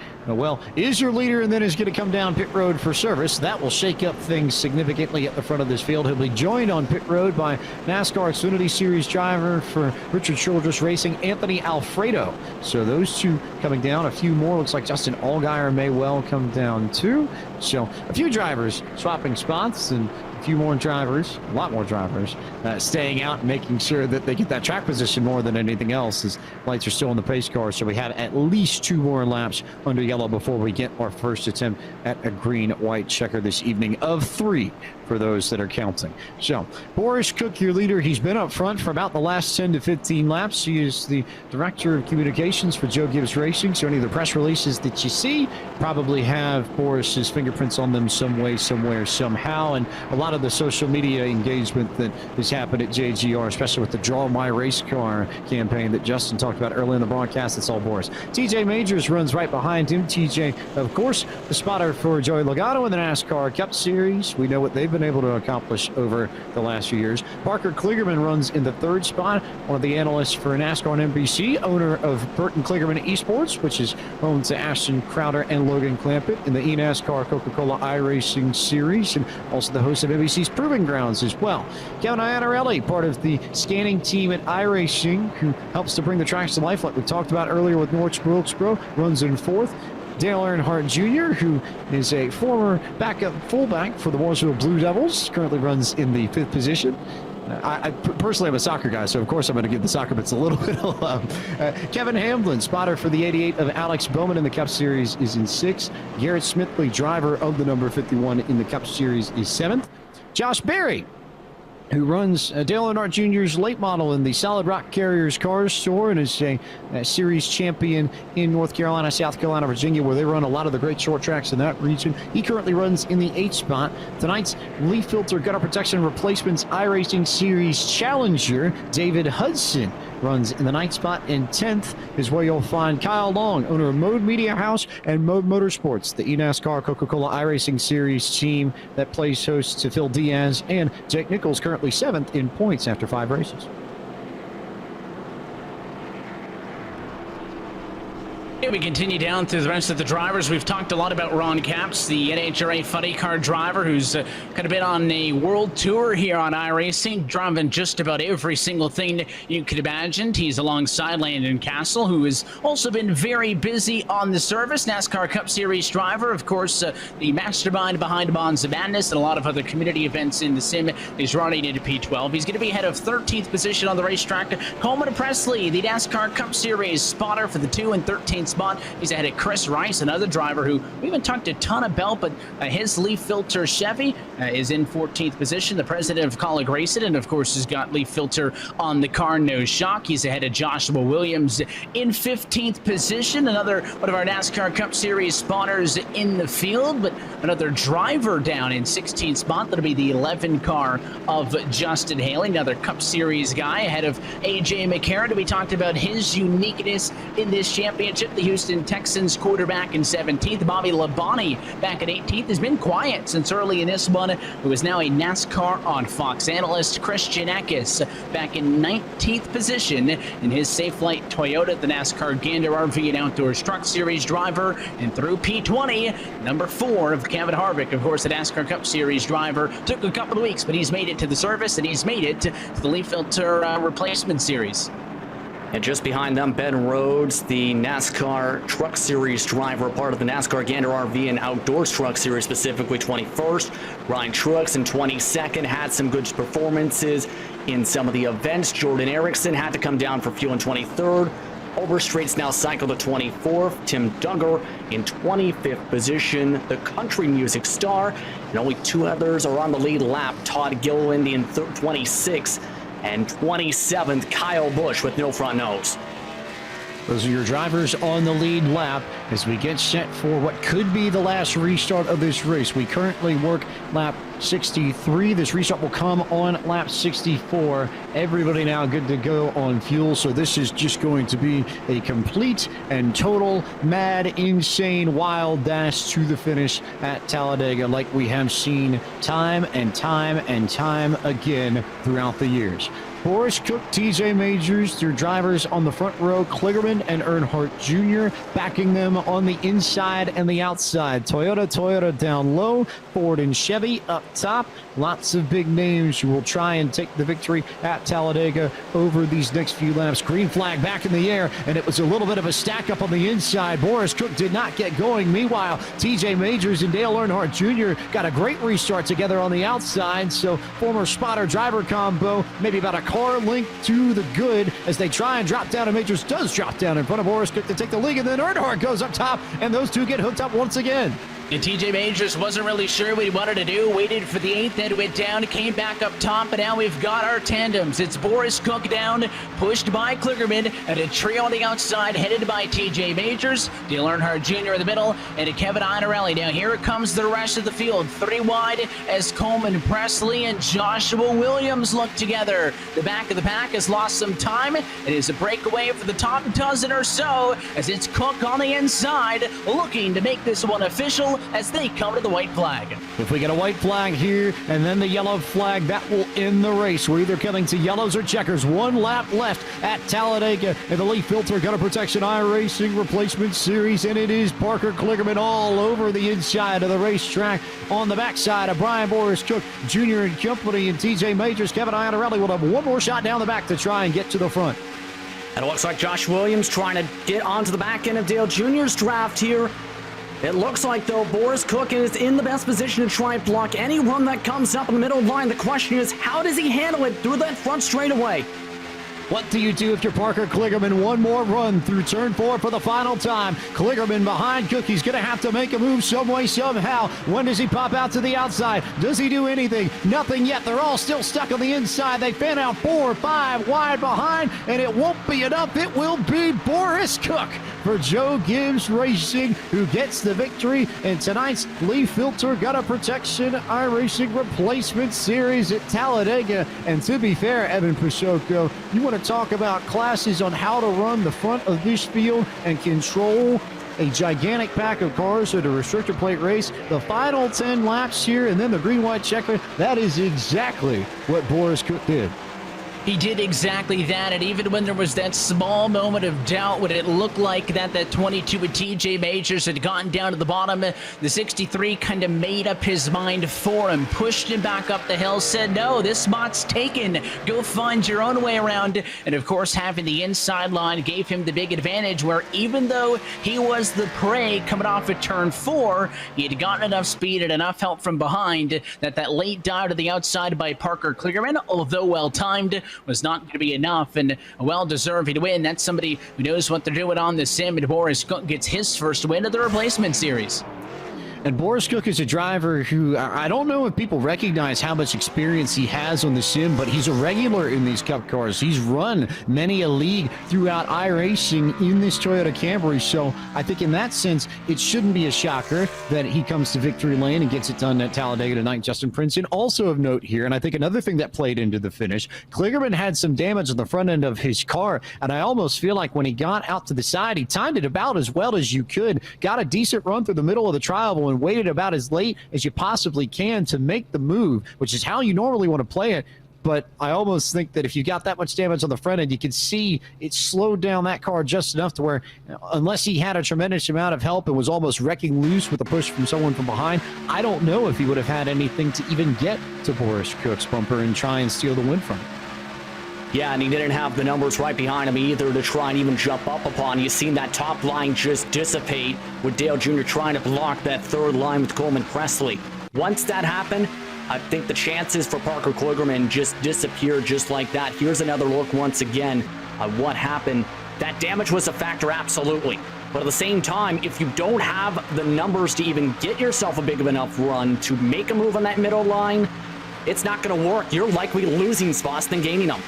is your leader and then is going to come down pit road for service. That will shake up things significantly at the front of this field. He'll be joined on pit road by NASCAR Xfinity Series driver for Richard Childress Racing, Anthony Alfredo. So those two coming down. A few more. Looks like Justin Allgaier may well come down too. So a few drivers swapping spots and a few more drivers, a lot more drivers, staying out and making sure that they get that track position more than anything else, as lights are still in the pace car. So we have at least 2 more laps under yellow before we get our first attempt at a green-white checker this evening of 3 for those that are counting. So Boris Cook, your leader, he's been up front for about the last 10 to 15 laps. He is the director of communications for Joe Gibbs Racing. So any of the press releases that you see probably have Boris's fingerprints on them some way, somewhere, somehow. And a lot of the social media engagement that has happened at JGR, especially with the Draw My Race Car campaign that Justin talked about earlier in the broadcast, it's all Boris. TJ Majors runs right behind him. TJ, of course, the spotter for Joey Logano in the NASCAR Cup Series. We know what they've been able to accomplish over the last few years. Parker Kligerman runs in the 3rd spot, one of the analysts for NASCAR and NBC, owner of Burton Kligerman Esports, which is home to Ashton Crowder and Logan Clampett in the eNASCAR Coca-Cola iRacing Series, and also the host of NBC's Proving Grounds as well. Kevin Iannarelli, part of the scanning team at iRacing, who helps to bring the tracks to life like we talked about earlier with North Wilkesboro, runs in 4th. Dale Earnhardt Jr., who is a former backup fullback for the Mooresville Blue Devils, currently runs in the 5th position. I personally am a soccer guy, so of course I'm going to give the soccer bits a little bit of love. Kevin Hamlin, spotter for the 88 of Alex Bowman in the Cup Series, is in 6th. Garrett Smithley, driver of the number 51 in the Cup Series, is 7th. Josh Berry, who runs Dale Earnhardt Jr.'s late model in the Solid Rock Carriers Cars store and is a series champion in North Carolina, South Carolina, Virginia, where they run a lot of the great short tracks in that region. He currently runs in the 8th spot. Tonight's LeafFilter Gutter Protection Replacements iRacing Series Challenger, David Hudson, runs in the 9th spot, and 10th is where you'll find Kyle Long, owner of Mode Media House and Mode Motorsports, the eNASCAR Coca-Cola iRacing Series team that plays host to Phil Diaz and Jake Nichols, currently 7th in points after 5 races. Yeah, we continue down through the rest of the drivers. We've talked a lot about Ron Capps, the NHRA funny car driver who's kind of been on a world tour here on iRacing, driving just about every single thing you could imagine. He's alongside Landon Castle, who has also been very busy on the service. NASCAR Cup Series driver, of course, the mastermind behind Bonds of Madness and a lot of other community events in the sim. Is running into P12. He's going to be ahead of 13th position on the racetrack. Coleman Presley, the NASCAR Cup Series spotter for the 2 and 13th spot spot. He's ahead of Chris Rice, another driver who we haven't talked a ton about, but his LeafFilter Chevy is in 14th position. The president of Colleague Racing, and of course, has got LeafFilter on the car, no shock. He's ahead of Joshua Williams in 15th position. Another one of our NASCAR Cup Series spotters in the field, but another driver down in 16th spot. That'll be the 11 car of Justin Haley, another Cup Series guy ahead of AJ McCarron. We talked about his uniqueness in this championship. The Houston Texans quarterback in 17th. Bobby Labonte back at 18th has been quiet since early in this one, who is now a NASCAR on Fox analyst. Christian Eckes back in 19th position in his Safe Flight Toyota, the NASCAR Gander RV and Outdoors Truck Series driver. And through P20, number 4 of Kevin Harvick, of course, the NASCAR Cup Series driver. Took a couple of weeks, but he's made it to the service, and he's made it to the LeafFilter replacement series. And just behind them, Ben Rhodes, the NASCAR Truck Series driver, part of the NASCAR Gander RV and Outdoors Truck Series, specifically 21st. Ryan Truex in 22nd, had some good performances in some of the events. Jordan Erickson had to come down for fuel in 23rd. Overstraight's now cycled to 24th. Tim Duggar in 25th position, the country music star. And only 2 others are on the lead lap. Todd Gilliland in 26th. And 27th, Kyle Busch with no front nose. Those are your drivers on the lead lap as we get set for what could be the last restart of this race. We currently work lap 63. This restart will come on lap 64. Everybody now good to go on fuel, so this is just going to be a complete and total mad, insane, wild dash to the finish at Talladega, like we have seen time and time and time again throughout the years. Boris Cook, TJ Majors, their drivers on the front row, Kligerman and Earnhardt Jr., backing them on the inside and the outside. Toyota down low, Ford and Chevy up top. Lots of big names who will try and take the victory at Talladega over these next few laps. Green flag back in the air, and it was a little bit of a stack up on the inside. Boris Cook did not get going. Meanwhile, TJ Majors and Dale Earnhardt Jr. got a great restart together on the outside, so former spotter-driver combo, maybe about a car length to the good as they try and drop down, and Majors does drop down in front of Boris Cook to take the lead, and then Earnhardt goes up top, and those two get hooked up once again. And TJ Majors wasn't really sure what he wanted to do, waited for the 8th, then went down, came back up top, and now we've got our tandems. It's Boris Cook down, pushed by Kligerman, and a trio on the outside, headed by TJ Majors, Dale Earnhardt Jr. in the middle, and a Kevin Iannarelli. Now here comes the rest of the field, 3 wide as Coleman Presley and Joshua Williams look together. The back of the pack has lost some time. It is a breakaway for the top dozen or so, as it's Cook on the inside, looking to make this one official as they come to the white flag. If we get a white flag here and then the yellow flag, that will end the race. We're either coming to yellows or checkers. 1 lap left at Talladega in the LeafFilter Gutter Protection iRacing Replacement Series, and it is Parker Kligerman all over the inside of the racetrack on the backside of Brian Boris Cook Jr. and company, and TJ Majors. Kevin Iannarelli will have one more shot down the back to try and get to the front. And it looks like Josh Williams trying to get onto the back end of Dale Jr.'s draft here. It looks like, though, Boris Cook is in the best position to try and block any run that comes up in the middle line. The question is, how does he handle it through that front straightaway? What do you do if you're Parker Kligerman? One more run through turn 4 for the final time. Kligerman behind Cook. He's going to have to make a move some way, somehow. When does he pop out to the outside? Does he do anything? Nothing yet. They're all still stuck on the inside. They fan out 4 or 5 wide behind, and it won't be enough. It will be Boris Cook for Joe Gibbs Racing, who gets the victory in tonight's LeafFilter Gutter Protection iRacing Replacement Series at Talladega. And to be fair, Evan Pasoko, you want to talk about classes on how to run the front of this field and control a gigantic pack of cars at a restrictor plate race. The final 10 laps here and then the green-white checker, that is exactly what Boris Cook did. He did exactly that, and even when there was that small moment of doubt, when it looked like that 22 with TJ Majors had gotten down to the bottom, the 63 kind of made up his mind for him, pushed him back up the hill, said, no, this spot's taken, go find your own way around. And of course, having the inside line gave him the big advantage, where even though he was the prey coming off of turn 4, he had gotten enough speed and enough help from behind that late dive to the outside by Parker Kligerman, although well-timed, was not going to be enough, and a well-deserved win. That's somebody who knows what they're doing on the sim, and Boris Cook gets his first win of the replacement series. And Boris Cook is a driver who I don't know if people recognize how much experience he has on the sim, but he's a regular in these Cup cars. He's run many a league throughout iRacing in this Toyota Camry. So I think in that sense, it shouldn't be a shocker that he comes to victory lane and gets it done at Talladega tonight. Justin Princeton, also of note here, and I think another thing that played into the finish, Kligerman had some damage on the front end of his car, and I almost feel like when he got out to the side, he timed it about as well as you could, got a decent run through the middle of the trial and waited about as late as you possibly can to make the move, which is how you normally want to play it. But I almost think that if you got that much damage on the front end, you can see it slowed down that car just enough to where, unless he had a tremendous amount of help and was almost wrecking loose with a push from someone from behind, I don't know if he would have had anything to even get to Boris Cook's bumper and try and steal the win from it. Yeah, and he didn't have the numbers right behind him either to try and even jump up upon. You've seen that top line just dissipate with Dale Jr. trying to block that third line with Coleman Presley. Once that happened, I think the chances for Parker Kligerman just disappeared just like that. Here's another look once again at what happened. That damage was a factor, absolutely. But at the same time, if you don't have the numbers to even get yourself a big of enough run to make a move on that middle line, it's not going to work. You're likely losing spots than gaining them.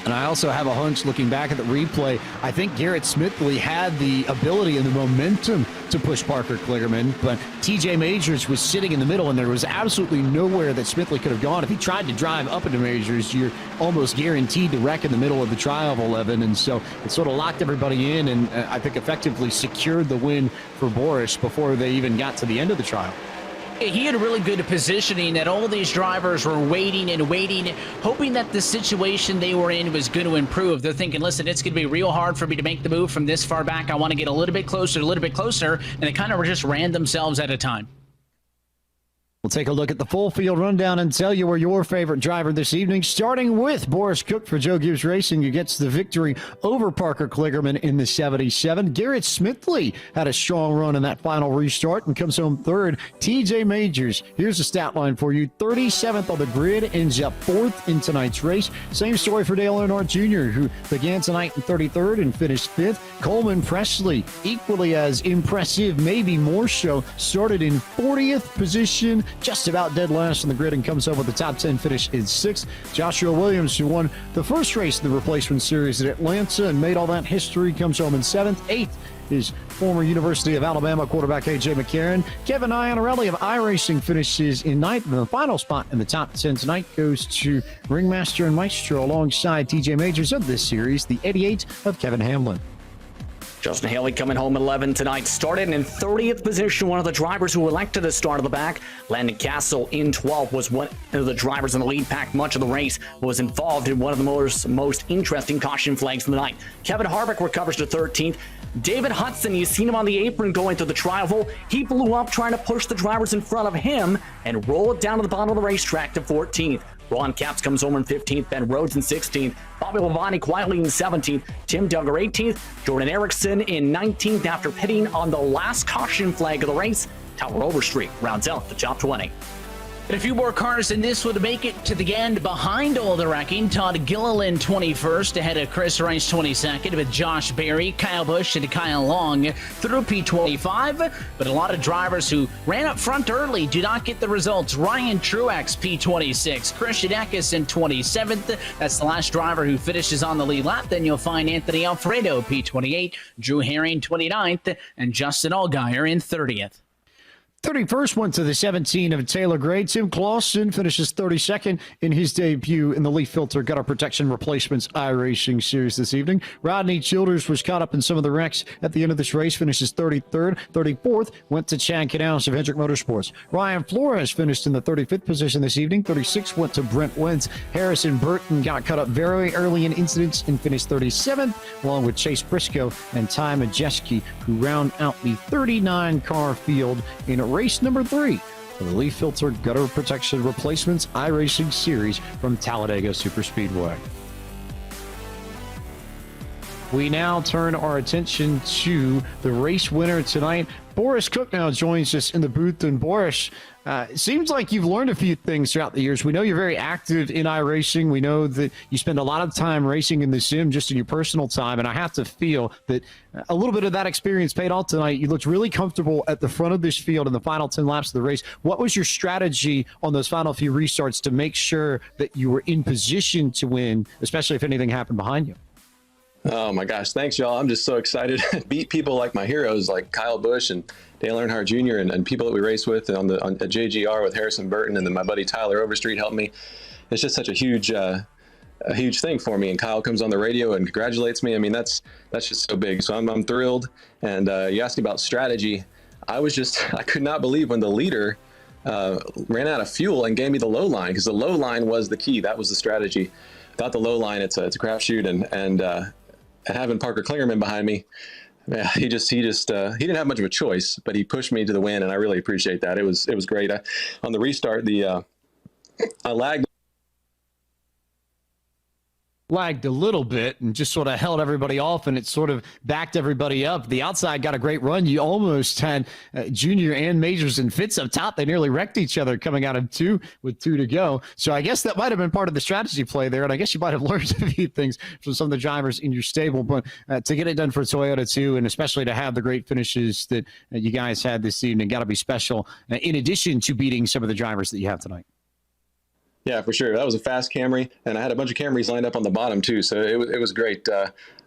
And I also have a hunch looking back at the replay, I think Garrett Smithley had the ability and the momentum to push Parker Kligerman, but TJ Majors was sitting in the middle, and there was absolutely nowhere that Smithley could have gone. If he tried to drive up into Majors, you're almost guaranteed to wreck in the middle of the trial of 11, and so it sort of locked everybody in, and I think effectively secured the win for Boris before they even got to the end of the trial. He had a really good positioning that all these drivers were waiting and waiting, hoping that the situation they were in was going to improve. They're thinking, listen, it's going to be real hard for me to make the move from this far back. I want to get a little bit closer, and they kind of just ran themselves at a time. We'll take a look at the full field rundown and tell you where your favorite driver this evening, starting with Boris Cook for Joe Gibbs Racing, who gets the victory over Parker Kligerman in the 77. Garrett Smithley had a strong run in that final restart and comes home third. TJ Majors, here's the stat line for you, 37th on the grid, ends up fourth in tonight's race. Same story for Dale Earnhardt Jr., who began tonight in 33rd and finished fifth. Coleman Presley, equally as impressive, maybe more so, started in 40th position, just about dead last on the grid, and comes up with the top 10 finish in sixth. Joshua Williams, who won the first race in the replacement series at Atlanta and made all that history, comes home in seventh. Eighth is former University of Alabama quarterback A.J. McCarron. Kevin Iannarelli of iRacing finishes in ninth, and the final spot in the top 10 tonight goes to Ringmaster and Maestro alongside TJ Majors of this series, the 88 of Kevin Hamlin. Justin Haley coming home 11 tonight. Started in 30th position, one of the drivers who elected to start at the back. Landon Castle in 12th was one of the drivers in the lead pack much of the race, was involved in one of the most interesting caution flags of the night. Kevin Harvick recovers to 13th. David Hudson, you've seen him on the apron going through the trial hole. He blew up trying to push the drivers in front of him and roll it down to the bottom of the racetrack to 14th. Ron Capps comes home in 15th, Ben Rhodes in 16th, Bobby Labonte quietly in 17th, Tim Duggar 18th, Jordan Erickson in 19th after pitting on the last caution flag of the race. Tyler Overstreet rounds out the top 20. And a few more cars than this would make it to the end behind all the wrecking. Todd Gilliland 21st ahead of Chris Rice 22nd with Josh Berry, Kyle Busch, and Kyle Long through P25. But a lot of drivers who ran up front early do not get the results. Ryan Truex P26, Christian Eckes in 27th. That's the last driver who finishes on the lead lap. Then you'll find Anthony Alfredo P28, Drew Herring 29th, and Justin Allgaier in 30th. 31st went to the 17 of Taylor Gray. Tim Clausen finishes 32nd in his debut in the LeafFilter Gutter Protection Replacements iRacing Series this evening. Rodney Childers was caught up in some of the wrecks at the end of this race, finishes 33rd. 34th went to Chad Knaus of Hendrick Motorsports. Ryan Flores finished in the 35th position this evening. 36th went to Brent Wentz. Harrison Burton got caught up very early in incidents and finished 37th, along with Chase Briscoe and Ty Majeski, who round out the 39-car field in race number 3 of the LeafFilter Gutter Protection Replacements iRacing Series from Talladega Superspeedway. We now turn our attention to the race winner tonight. Boris Cook now joins us in the booth. And Boris, it seems like you've learned a few things throughout the years. We know you're very active in iRacing. We know that you spend a lot of time racing in the sim just in your personal time. And I have to feel that a little bit of that experience paid off tonight. You looked really comfortable at the front of this field in the final 10 laps of the race. What was your strategy on those final few restarts to make sure that you were in position to win, especially if anything happened behind you? Oh my gosh, thanks y'all. I'm just so excited to beat people like my heroes, like Kyle Busch and Dale Earnhardt Jr. and people that we race with on at JGR with Harrison Burton, and then my buddy Tyler Overstreet helped me. It's just such a huge thing for me. And Kyle comes on the radio and congratulates me. I mean, that's just so big. So I'm thrilled. And you asked me about strategy. I could not believe when the leader ran out of fuel and gave me the low line, because the low line was the key. That was the strategy. Without the low line, it's a crapshoot, and having Parker Klingerman behind me, yeah, he didn't have much of a choice, but he pushed me to the win, and I really appreciate that. It was great. On the restart, I lagged a little bit and just sort of held everybody off, and it sort of backed everybody up. The outside got a great run. You almost had Junior and Majors and Fitz up top. They nearly wrecked each other coming out of 2 with 2 to go. So I guess that might have been part of the strategy play there, and I guess you might have learned a few things from some of the drivers in your stable. But to get it done for Toyota too, and especially to have the great finishes that you guys had this evening, got to be special, in addition to beating some of the drivers that you have tonight. Yeah, for sure. That was a fast Camry, and I had a bunch of Camrys lined up on the bottom too, so it was great.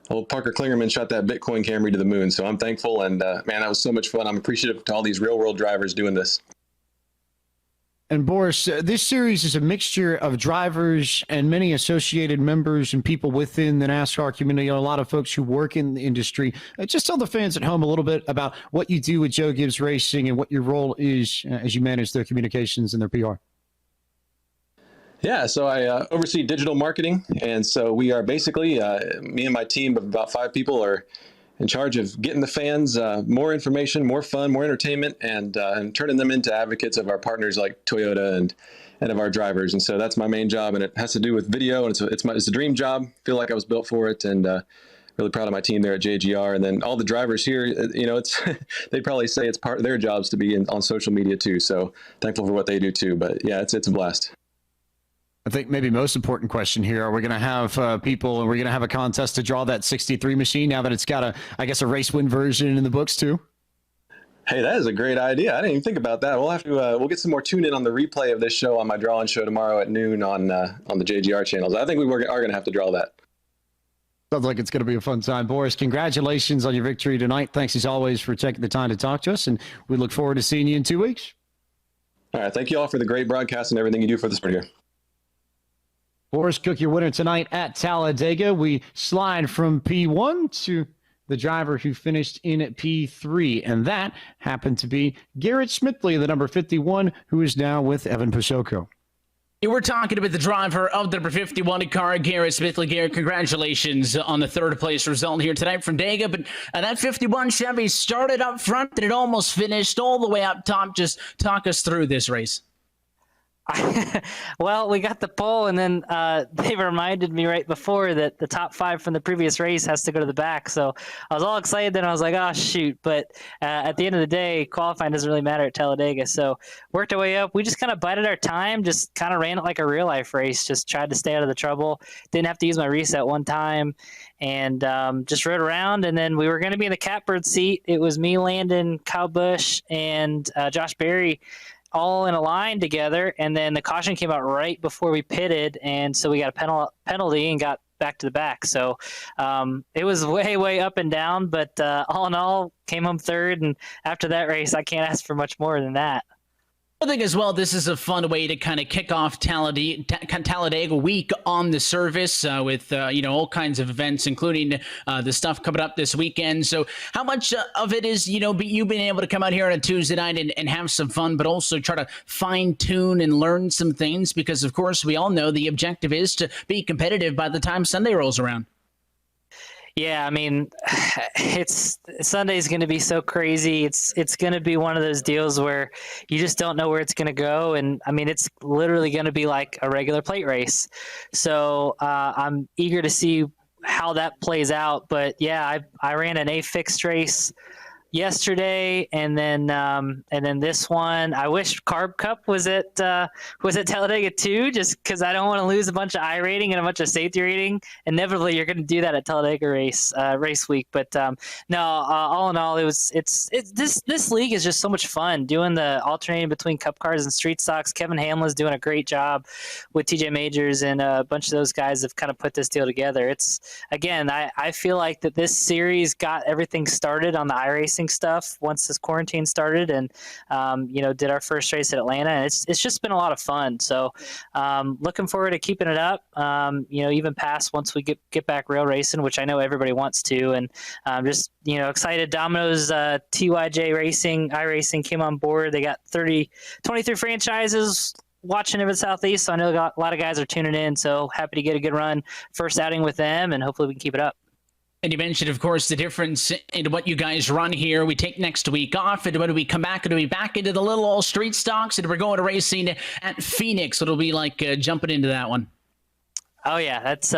Old Parker Klingerman shot that Bitcoin Camry to the moon, so I'm thankful, and man, that was so much fun. I'm appreciative to all these real-world drivers doing this. And Boris, this series is a mixture of drivers and many associated members and people within the NASCAR community, a lot of folks who work in the industry. Just tell the fans at home a little bit about what you do with Joe Gibbs Racing and what your role is as you manage their communications and their PR. Yeah, so I oversee digital marketing, and so we are basically, me and my team of about 5 people are in charge of getting the fans more information, more fun, more entertainment, and turning them into advocates of our partners like Toyota and of our drivers. And so that's my main job, and it has to do with video, and it's a dream job. I feel like I was built for it, and really proud of my team there at JGR. And then all the drivers here, it's they'd probably say it's part of their jobs to be on social media too. So thankful for what they do too. But yeah, it's a blast. I think maybe most important question here, are we going to have people, and we're going to have a contest to draw that 63 machine now that it's got a race win version in the books too? Hey, that is a great idea. I didn't even think about that. We'll have to, we'll get some more tune in on the replay of this show on my drawing show tomorrow at noon on the JGR channels. I think we are going to have to draw that. Sounds like it's going to be a fun time. Boris, congratulations on your victory tonight. Thanks as always for taking the time to talk to us, and we look forward to seeing you in 2 weeks. All right. Thank you all for the great broadcast and everything you do for the sport here. Boris Cook, your winner tonight at Talladega. We slide from P1 to the driver who finished in P3, and that happened to be Garrett Smithley, the number 51, who is now with Evan Pasoko. We're talking about the driver of the number 51 car, Garrett Smithley. Garrett, congratulations on the third place result here tonight from Dega. But that 51 Chevy started up front and it almost finished all the way up top. Just talk us through this race. Well, we got the pole, and then they reminded me right before that the top 5 from the previous race has to go to the back. So I was all excited. Then I was like, oh, shoot. But at the end of the day, qualifying doesn't really matter at Talladega. So worked our way up. We just kind of bided our time, just kind of ran it like a real-life race, just tried to stay out of the trouble. Didn't have to use my reset one time, and just rode around. And then we were going to be in the catbird seat. It was me, Landon, Kyle Busch, and Josh Berry all in a line together, and then the caution came out right before we pitted, and so we got a penalty and got back to the back. So it was way up and down, but all in all, came home third, and after that race, I can't ask for much more than that. I think as well, this is a fun way to kind of kick off Talladega week on the service with, all kinds of events, including the stuff coming up this weekend. So how much of it is, you being able to come out here on a Tuesday night and have some fun, but also try to fine tune and learn some things? Because, of course, we all know the objective is to be competitive by the time Sunday rolls around. Yeah, I mean, Sunday's going to be so crazy. It's going to be one of those deals where you just don't know where it's going to go. And I mean, it's literally going to be like a regular plate race. So I'm eager to see how that plays out. But yeah, I ran an A fixed race yesterday, and then this one. I wish Carb Cup was at Talladega too, just because I don't want to lose a bunch of iRating and a bunch of safety rating. Inevitably, you're going to do that at Talladega race week. But no, all in all, this league is just so much fun doing the alternating between Cup cars and street stocks. Kevin Hamlin's doing a great job with TJ Majors, and a bunch of those guys have kind of put this deal together. It's again, I feel like that this series got everything started on the iRacing stuff once this quarantine started, and did our first race at Atlanta, and it's just been a lot of fun. So looking forward to keeping it up, even past once we get back rail racing, which I know everybody wants to, and just excited. Domino's TYJ Racing, iRacing came on board. They got 23 franchises watching over the Southeast, so I know a lot of guys are tuning in, so happy to get a good run first outing with them, and hopefully we can keep it up. And you mentioned, of course, the difference in what you guys run here. We take next week off, and when we come back, it'll be back into the little old street stocks, and we're going to racing at Phoenix. It'll be like jumping into that one. Oh yeah, that's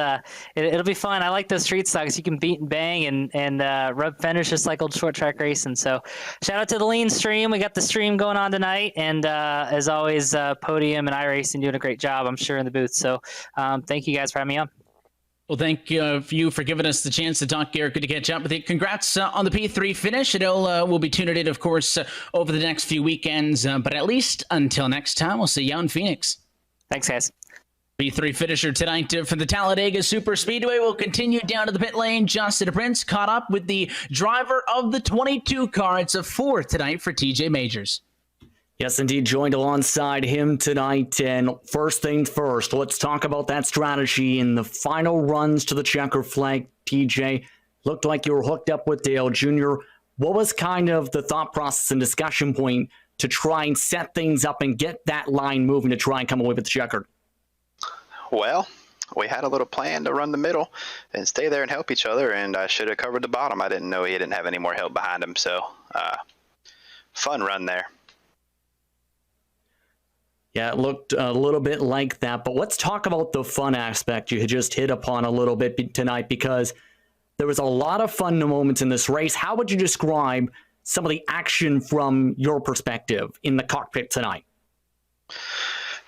it'll be fun. I like those street stocks. You can beat and bang and rub fenders just like old short track racing. So shout out to the lean stream. We got the stream going on tonight, and as always, Podium and iRacing doing a great job, I'm sure, in the booth. So thank you guys for having me on. Well, thank you for giving us the chance to talk, Garrett. Good to catch up with you. Congrats on the P3 finish. We'll be tuning in, of course, over the next few weekends. But at least until next time, we'll see you out in Phoenix. Thanks, guys. P3 finisher tonight from the Talladega Super Speedway will continue down to the pit lane. Justin Prince caught up with the driver of the 22 car. It's a 4 tonight for TJ Majors. Yes, indeed, joined alongside him tonight. And first things first, let's talk about that strategy in the final runs to the checker flag. TJ, looked like you were hooked up with Dale Jr. What was kind of the thought process and discussion point to try and set things up and get that line moving to try and come away with the checkered? Well, we had a little plan to run the middle and stay there and help each other, and I should have covered the bottom. I didn't know he didn't have any more help behind him, so fun run there. Yeah, it looked a little bit like that, but let's talk about the fun aspect you had just hit upon a little bit tonight, because there was a lot of fun moments in this race. How would you describe some of the action from your perspective in the cockpit tonight?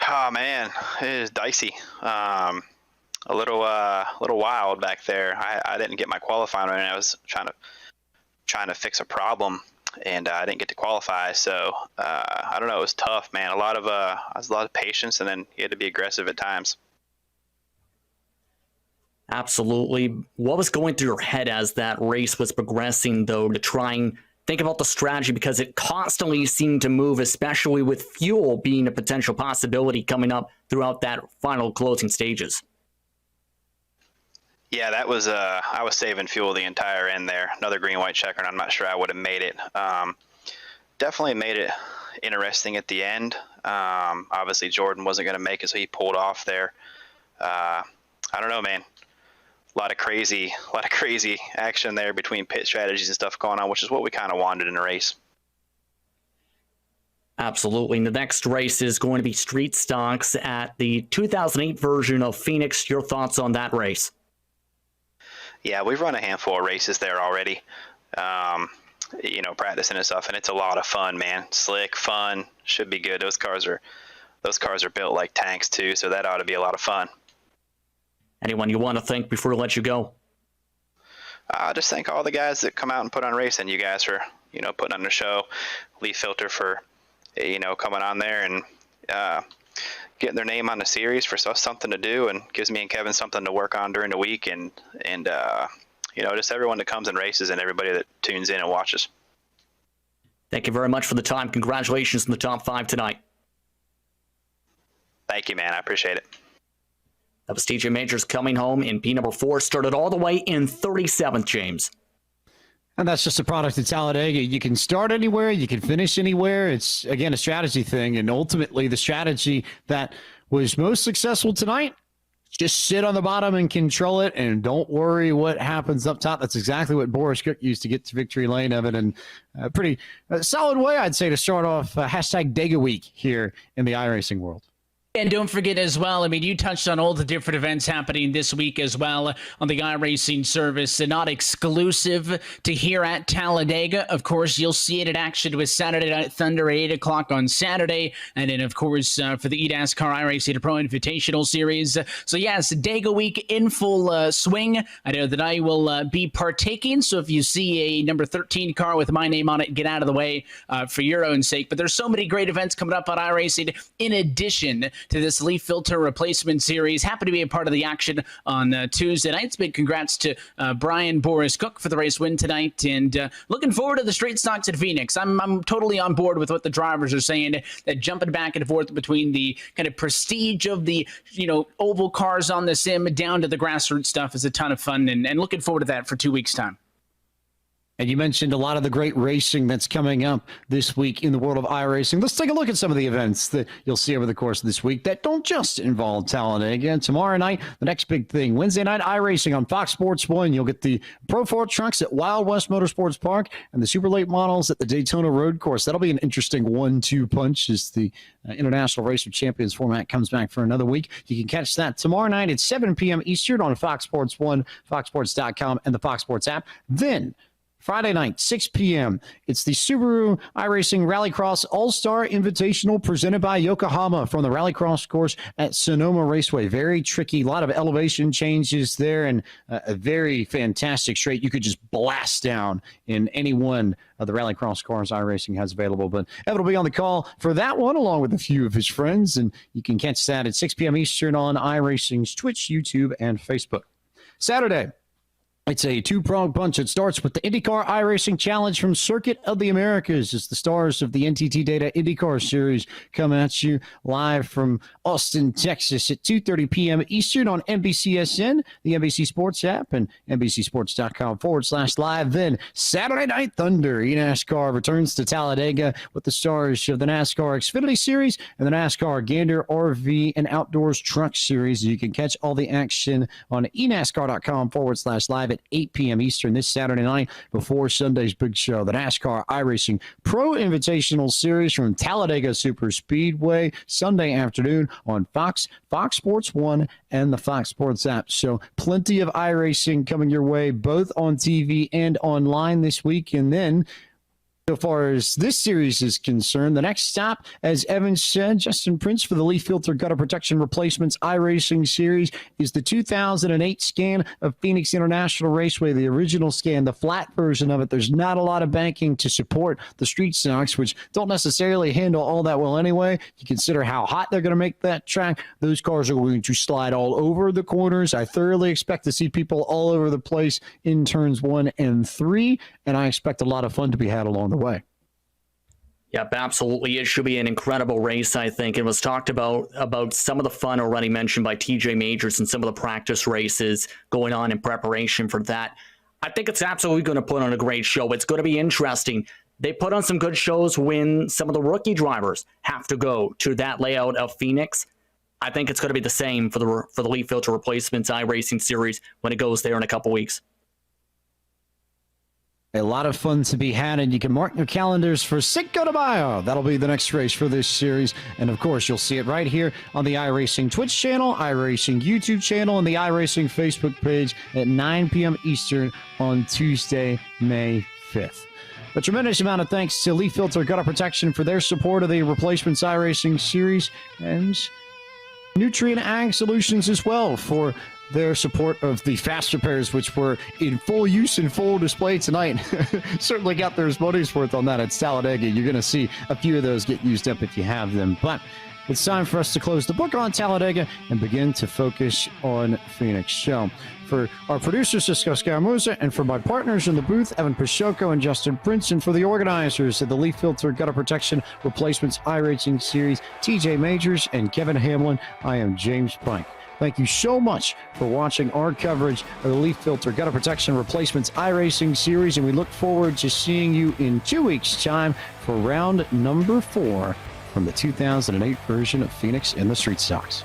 Oh man, it is dicey. A little wild back there. I didn't get my qualifying run. I was trying to fix a problem, and I didn't get to qualify. So I don't know. It was tough, man. A lot of patience, and then you had to be aggressive at times. Absolutely. What was going through your head as that race was progressing, though, to try and think about the strategy, because it constantly seemed to move, especially with fuel being a potential possibility coming up throughout that final closing stages? Yeah, that was I was saving fuel the entire end there. Another green-white checker, and I'm not sure I would have made it. Definitely made it interesting at the end. Obviously, Jordan wasn't going to make it, so he pulled off there. I don't know, man. A lot of crazy action there between pit strategies and stuff going on, which is what we kind of wanted in a race. Absolutely. And the next race is going to be street stocks at the 2008 version of Phoenix. Your thoughts on that race? Yeah, we've run a handful of races there already, practicing and stuff, and it's a lot of fun, man. Slick, fun, should be good. Those cars are built like tanks too, so that ought to be a lot of fun. Anyone you want to thank before we let you go? Just thank all the guys that come out and put on racing. You guys for, putting on the show. LeafFilter for, coming on there and getting their name on the series for something to do, and gives me and Kevin something to work on during the week, and just everyone that comes and races and everybody that tunes in and watches. Thank you very much for the time. Congratulations on the top 5 tonight. Thank you, man. I appreciate it. That was TJ Majors coming home in P number 4, started all the way in 37th, James. And that's just a product of Talladega. You can start anywhere, you can finish anywhere. It's, again, a strategy thing. And ultimately, the strategy that was most successful tonight, just sit on the bottom and control it, and don't worry what happens up top. That's exactly what Boris Cook used to get to victory lane of it. And a pretty solid way, I'd say, to start off #Dega Week here in the iRacing world. And don't forget as well, I mean, you touched on all the different events happening this week as well on the iRacing service, and not exclusive to here at Talladega. Of course, you'll see it in action with Saturday Night Thunder at 8 o'clock on Saturday. And then, of course, for the eNASCAR iRacing Pro Invitational Series. So, yes, Dega week in full swing. I know that I will be partaking. So if you see a number 13 car with my name on it, get out of the way for your own sake. But there's so many great events coming up on iRacing in addition to this LeafFilter replacement series. Happy to be a part of the action on Tuesday nights. Big congrats to Brian Boris Cook for the race win tonight, and looking forward to the straight stocks at Phoenix. I'm totally on board with what the drivers are saying, that jumping back and forth between the kind of prestige of the oval cars on the sim down to the grassroots stuff is a ton of fun, and looking forward to that for 2 weeks' time. And you mentioned a lot of the great racing that's coming up this week in the world of iRacing. Let's take a look at some of the events that you'll see over the course of this week that don't just involve Talladega. And tomorrow night, the next big thing, Wednesday night iRacing on Fox Sports 1. You'll get the Pro 4 trucks at Wild West Motorsports Park and the Super Late models at the Daytona Road Course. That'll be an interesting 1-2 punch as the International Race of Champions format comes back for another week. You can catch that tomorrow night at 7 p.m. Eastern on Fox Sports 1, foxsports.com, and the Fox Sports app. Then Friday night, 6 p.m., it's the Subaru iRacing Rallycross All-Star Invitational presented by Yokohama from the Rallycross course at Sonoma Raceway. Very tricky, a lot of elevation changes there, and a very fantastic straight you could just blast down in any one of the Rallycross cars iRacing has available. But Evan will be on the call for that one, along with a few of his friends, and you can catch that at 6 p.m. Eastern on iRacing's Twitch, YouTube, and Facebook. Saturday, it's a two-pronged punch. It starts with the IndyCar iRacing Challenge from Circuit of the Americas as the stars of the NTT Data IndyCar Series come at you live from Austin, Texas at 2:30 p.m. Eastern on NBCSN, the NBC Sports app, and NBCSports.com/live. Then Saturday Night Thunder, eNASCAR returns to Talladega with the stars of the NASCAR Xfinity Series and the NASCAR Gander RV and Outdoors Truck Series. You can catch all the action on eNASCAR.com/live at 8 p.m. Eastern this Saturday night before Sunday's big show, the NASCAR iRacing Pro Invitational Series from Talladega Super Speedway, Sunday afternoon on Fox Sports 1, and the Fox Sports app. So plenty of iRacing coming your way, both on TV and online this week. And then, so far as this series is concerned, the next stop, as Evan said, Justin Prince for the LeafFilter Gutter Protection Replacements iRacing Series is the 2008 scan of Phoenix International Raceway, the original scan, the flat version of it. There's not a lot of banking to support the street stocks, which don't necessarily handle all that well anyway. You consider how hot they're going to make that track. Those cars are going to slide all over the corners. I thoroughly expect to see people all over the place in turns 1 and 3, and I expect a lot of fun to be had along the way. Yep, absolutely. It should be an incredible race, I think. It was talked about some of the fun already mentioned by TJ Majors and some of the practice races going on in preparation for that. I think it's absolutely going to put on a great show. It's going to be interesting. They put on some good shows when some of the rookie drivers have to go to that layout of Phoenix. I think it's going to be the same for the LeafFilter Replacements iRacing Series when it goes there in a couple weeks. A lot of fun to be had, and you can mark your calendars for Cinco de Mayo. That'll be the next race for this series. And, of course, you'll see it right here on the iRacing Twitch channel, iRacing YouTube channel, and the iRacing Facebook page at 9 p.m. Eastern on Tuesday, May 5th. A tremendous amount of thanks to LeafFilter Gutter Protection for their support of the Replacements iRacing Series, and Nutrient Ag Solutions as well for their support of the fast repairs, which were in full use and full display tonight. Certainly got their money's worth on that at Talladega. You're going to see a few of those get used up if you have them. But it's time for us to close the book on Talladega and begin to focus on Phoenix. So for our producers, Cisco Scaramuza, and for my partners in the booth, Evan Pashoko and Justin Prince, and for the organizers of the LeafFilter Gutter Protection Replacements iRacing Series, TJ Majors and Kevin Hamlin, I am James Pike. Thank you so much for watching our coverage of the LeafFilter Gutter Protection Replacements iRacing Series, and we look forward to seeing you in 2 weeks' time for round number 4 from the 2008 version of Phoenix in the Street Stocks.